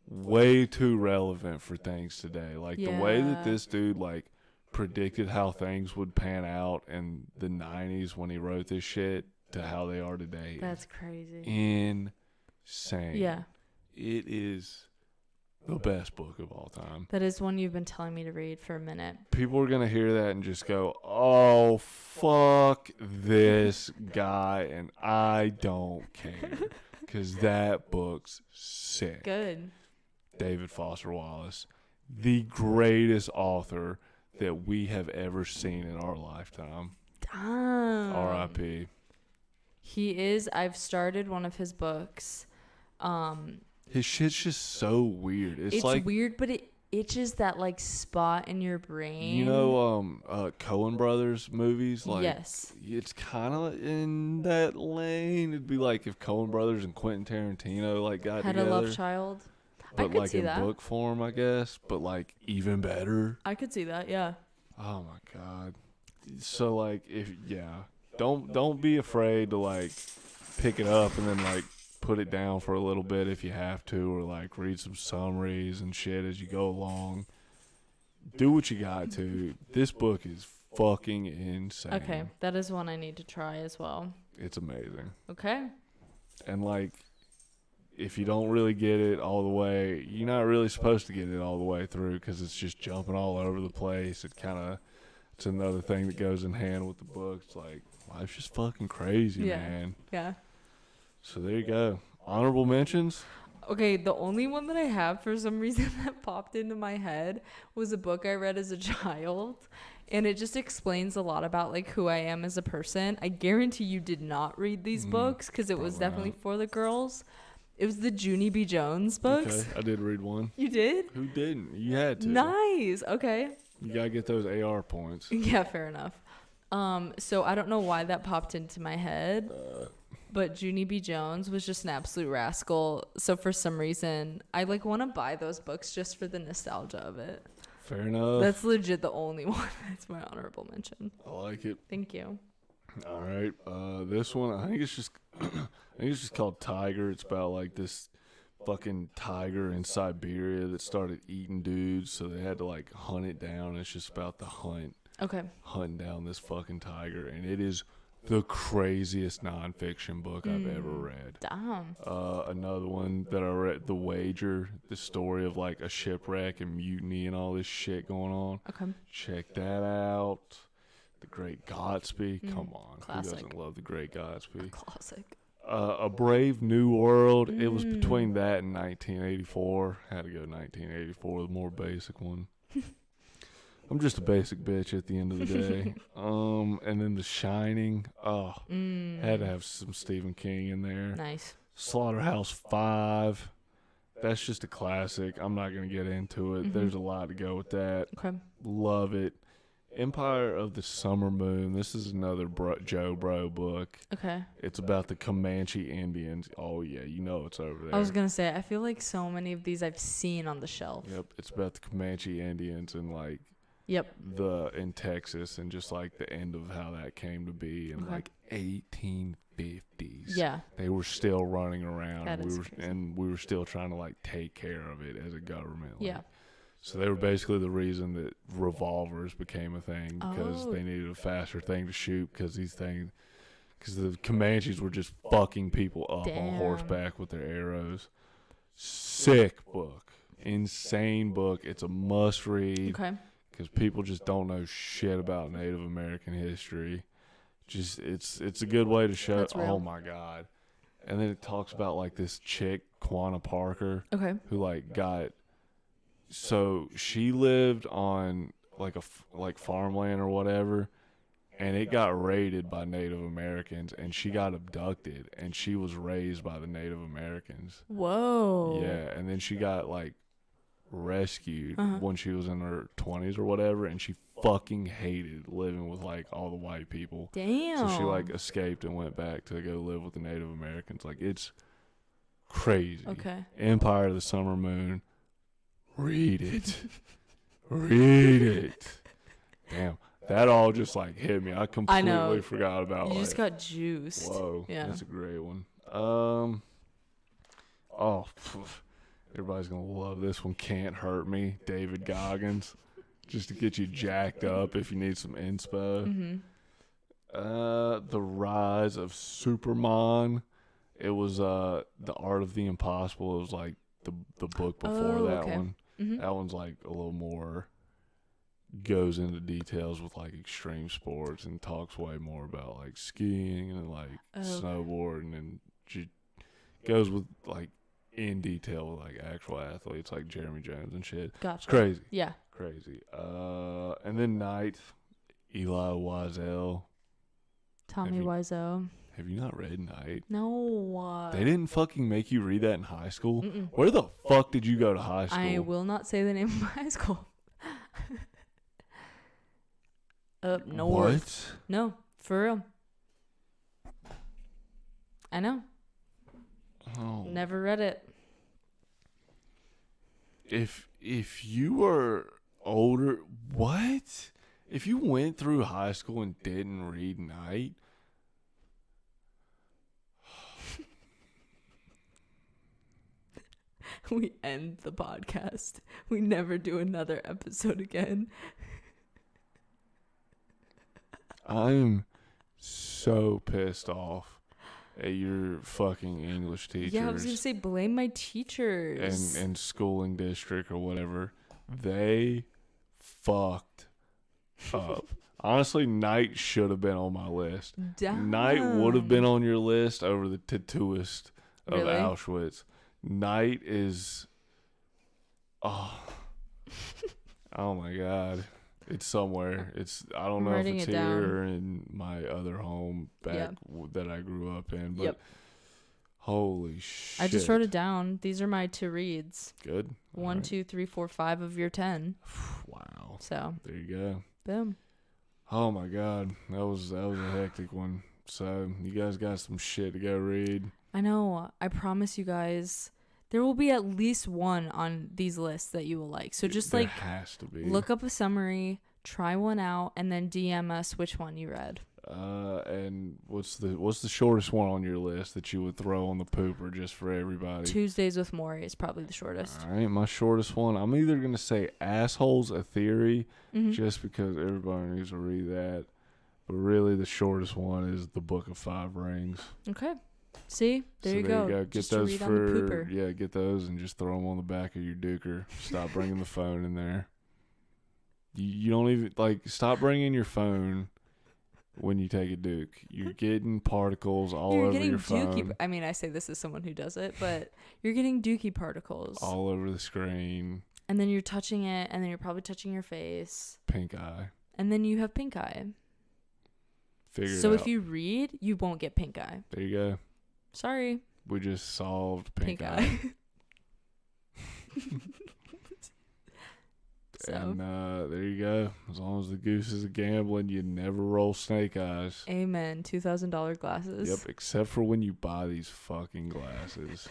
Speaker 1: way too relevant for things today. Like the way that this dude like predicted how things would pan out in the 90s when he wrote this shit to how they are today.
Speaker 2: That's crazy.
Speaker 1: Insane.
Speaker 2: Yeah.
Speaker 1: It is the best book of all time.
Speaker 2: That is one you've been telling me to read for a minute.
Speaker 1: People are going to hear that and just go, oh, fuck this guy, and I don't care. Because that book's sick.
Speaker 2: Good.
Speaker 1: David Foster Wallace, the greatest author that we have ever seen in our lifetime.
Speaker 2: Damn.
Speaker 1: R.I.P.
Speaker 2: He is. I've started one of his books.
Speaker 1: His shit's just so weird. It's like
Speaker 2: weird, but itches that like spot in your brain.
Speaker 1: You know, Coen Brothers movies, like,
Speaker 2: yes.
Speaker 1: it's kind of in that lane. It'd be like if Coen Brothers and Quentin Tarantino like got
Speaker 2: Had
Speaker 1: together,
Speaker 2: a love child. I
Speaker 1: but
Speaker 2: could
Speaker 1: like
Speaker 2: see
Speaker 1: in
Speaker 2: that.
Speaker 1: book form, I guess. But like even better.
Speaker 2: I could see that. Yeah.
Speaker 1: Oh my god. So like don't be afraid to like pick it up and then like put it down for a little bit if you have to, or like read some summaries and shit as you go along. Do what you got to. This book is fucking insane.
Speaker 2: Okay, that is one I need to try as well.
Speaker 1: It's amazing.
Speaker 2: Okay.
Speaker 1: And like, if you don't really get it all the way, you're not really supposed to get it all the way through because it's just jumping all over the place. It's another thing that goes in hand with the book. It's like, life's just fucking crazy, man.
Speaker 2: Yeah.
Speaker 1: So there you go. Honorable mentions?
Speaker 2: Okay, the only one that I have for some reason that popped into my head was a book I read as a child. And it just explains a lot about like who I am as a person. I guarantee you did not read these books because it was definitely for the girls. It was the Junie B. Jones books.
Speaker 1: Okay, I did read one.
Speaker 2: You did?
Speaker 1: Who didn't? You had to.
Speaker 2: Nice. Okay.
Speaker 1: You gotta get those AR points.
Speaker 2: Yeah, fair enough. So I don't know why that popped into my head, but Junie B. Jones was just an absolute rascal. So for some reason, I like want to buy those books just for the nostalgia of it.
Speaker 1: Fair enough.
Speaker 2: That's legit the only one. That's my honorable mention.
Speaker 1: I like it.
Speaker 2: Thank you.
Speaker 1: All right. This one, I think it's just called Tiger. It's about like this fucking tiger in Siberia that started eating dudes, so they had to like hunt it down. It's just about the
Speaker 2: Okay.
Speaker 1: hunting down this fucking tiger, and it is the craziest nonfiction book I've ever read.
Speaker 2: Damn.
Speaker 1: Another one that I read, The Wager, the story of like a shipwreck and mutiny and all this shit going on.
Speaker 2: Okay.
Speaker 1: Check that out. The Great Gatsby. Come on.
Speaker 2: Classic.
Speaker 1: Who doesn't love The Great Gatsby?
Speaker 2: Classic.
Speaker 1: A Brave New World. It was between that and 1984. Had to go 1984, the more basic one. I'm just a basic bitch at the end of the day. And then The Shining. Oh, had to have some Stephen King in there.
Speaker 2: Nice.
Speaker 1: Slaughterhouse-Five. That's just a classic. I'm not going to get into it. There's a lot to go with that.
Speaker 2: Okay.
Speaker 1: Love it. Empire of the Summer Moon. This is another Joe Bro book.
Speaker 2: Okay.
Speaker 1: It's about the Comanche Indians. Oh, yeah, you know it's over there.
Speaker 2: I was going to say, I feel like so many of these I've seen on the shelf.
Speaker 1: Yep, it's about the Comanche Indians and, like,
Speaker 2: Yep.
Speaker 1: in Texas and just, like, the end of how that came to be in, like, 1850s.
Speaker 2: Yeah.
Speaker 1: They were still running around.
Speaker 2: That is
Speaker 1: crazy.
Speaker 2: crazy.
Speaker 1: And we were still trying to, like, take care of it as a government. Like,
Speaker 2: Yeah.
Speaker 1: so they were basically the reason that revolvers became a thing because they needed a faster thing to shoot because the Comanches were just fucking people up on horseback with their arrows. Sick book. Insane book. It's a must read.
Speaker 2: Okay.
Speaker 1: Because people just don't know shit about Native American history. Just it's a good way to show.
Speaker 2: That's real.
Speaker 1: Oh my god! And then it talks about like this chick, Quanah Parker,
Speaker 2: Okay.
Speaker 1: who like got. So she lived on like farmland or whatever, and it got raided by Native Americans, and she got abducted, and she was raised by the Native Americans.
Speaker 2: Whoa.
Speaker 1: Yeah, and then she got like rescued when she was in her 20s or whatever, and she fucking hated living with like all the white people.
Speaker 2: Damn.
Speaker 1: So she like escaped and went back to go live with the Native Americans. Like, it's crazy.
Speaker 2: Okay.
Speaker 1: Empire of the Summer Moon. Read it. Read it. Damn. That all just like hit me. I completely forgot about
Speaker 2: You
Speaker 1: like,
Speaker 2: just got juiced.
Speaker 1: whoa.
Speaker 2: Yeah.
Speaker 1: That's a great one. Everybody's gonna love this one. Can't Hurt Me, David Goggins. Just to get you jacked up if you need some inspo. The Rise of Superman. It was The Art of the Impossible. It was like the book before that one. That one's like a little more, goes into details with like extreme sports and talks way more about like skiing and like snowboarding, and goes with like in detail with like actual athletes like Jeremy Jones and shit.
Speaker 2: Gotcha.
Speaker 1: It's crazy.
Speaker 2: Yeah.
Speaker 1: Crazy. And then Night, Eli Wiesel.
Speaker 2: Tommy Wiseau.
Speaker 1: Have you not read Night?
Speaker 2: No.
Speaker 1: They didn't fucking make you read that in high school?
Speaker 2: Mm-mm.
Speaker 1: Where the fuck did you go to high school?
Speaker 2: I will not say the name of my high school. Up north.
Speaker 1: What?
Speaker 2: No, for real. I know.
Speaker 1: Oh.
Speaker 2: Never read it.
Speaker 1: If you were older, what? If you went through high school and didn't read Night,
Speaker 2: We end the podcast. We never do another episode again.
Speaker 1: I'm so pissed off at your fucking English teachers.
Speaker 2: Yeah, I was gonna say blame my teachers.
Speaker 1: and schooling district or whatever. They fucked up. Honestly, Night should have been on my list.
Speaker 2: Damn.
Speaker 1: Night would have been on your list over the Tattooist of
Speaker 2: Really?
Speaker 1: Auschwitz. Night is, oh my god, it's somewhere. I don't
Speaker 2: I'm
Speaker 1: know if
Speaker 2: writing
Speaker 1: it's
Speaker 2: it
Speaker 1: here
Speaker 2: down.
Speaker 1: or in my other home back that I grew up in. But
Speaker 2: Yep.
Speaker 1: holy shit!
Speaker 2: I just wrote it down. These are my to reads.
Speaker 1: Good. All
Speaker 2: 1,
Speaker 1: right.
Speaker 2: 2, 3, 4, 5 of your 10.
Speaker 1: Wow.
Speaker 2: So
Speaker 1: There you go.
Speaker 2: boom.
Speaker 1: Oh my god, that was a hectic one. So you guys got some shit to go read.
Speaker 2: I know. I promise you guys, there will be at least one on these lists that you will like. So just
Speaker 1: There
Speaker 2: like
Speaker 1: has to be.
Speaker 2: look up a summary, try one out, and then DM us which one you read.
Speaker 1: And what's the shortest one on your list that you would throw on the pooper just for everybody?
Speaker 2: Tuesdays with Maury is probably the shortest.
Speaker 1: All right, my shortest one. I'm either gonna say Assholes: A Theory,
Speaker 2: Mhm.
Speaker 1: just because everybody needs to read that, but really the shortest one is the Book of Five Rings.
Speaker 2: Okay. See? There
Speaker 1: So
Speaker 2: you go.
Speaker 1: Get
Speaker 2: Just to
Speaker 1: those
Speaker 2: read on the
Speaker 1: for
Speaker 2: pooper.
Speaker 1: get those and just throw them on the back of your Duker. Stop bringing the phone in there. You don't even stop bringing your phone when you take a Duke. You're getting particles all
Speaker 2: You're
Speaker 1: over
Speaker 2: getting
Speaker 1: your phone,
Speaker 2: dookie. I mean, I say this as someone who does it, but you're getting dookie particles.
Speaker 1: all over the screen.
Speaker 2: And then you're touching it, and then you're probably touching your face.
Speaker 1: Pink eye.
Speaker 2: And then you have pink eye.
Speaker 1: Figure
Speaker 2: So
Speaker 1: it
Speaker 2: if
Speaker 1: out.
Speaker 2: you read, you won't get pink eye.
Speaker 1: There you go.
Speaker 2: Sorry.
Speaker 1: We just solved pink,
Speaker 2: Pink
Speaker 1: eye.
Speaker 2: eye. So,
Speaker 1: And there you go. As long as the goose is gambling, you never roll snake eyes.
Speaker 2: amen. $2,000 glasses.
Speaker 1: Yep, except for when you buy these fucking glasses.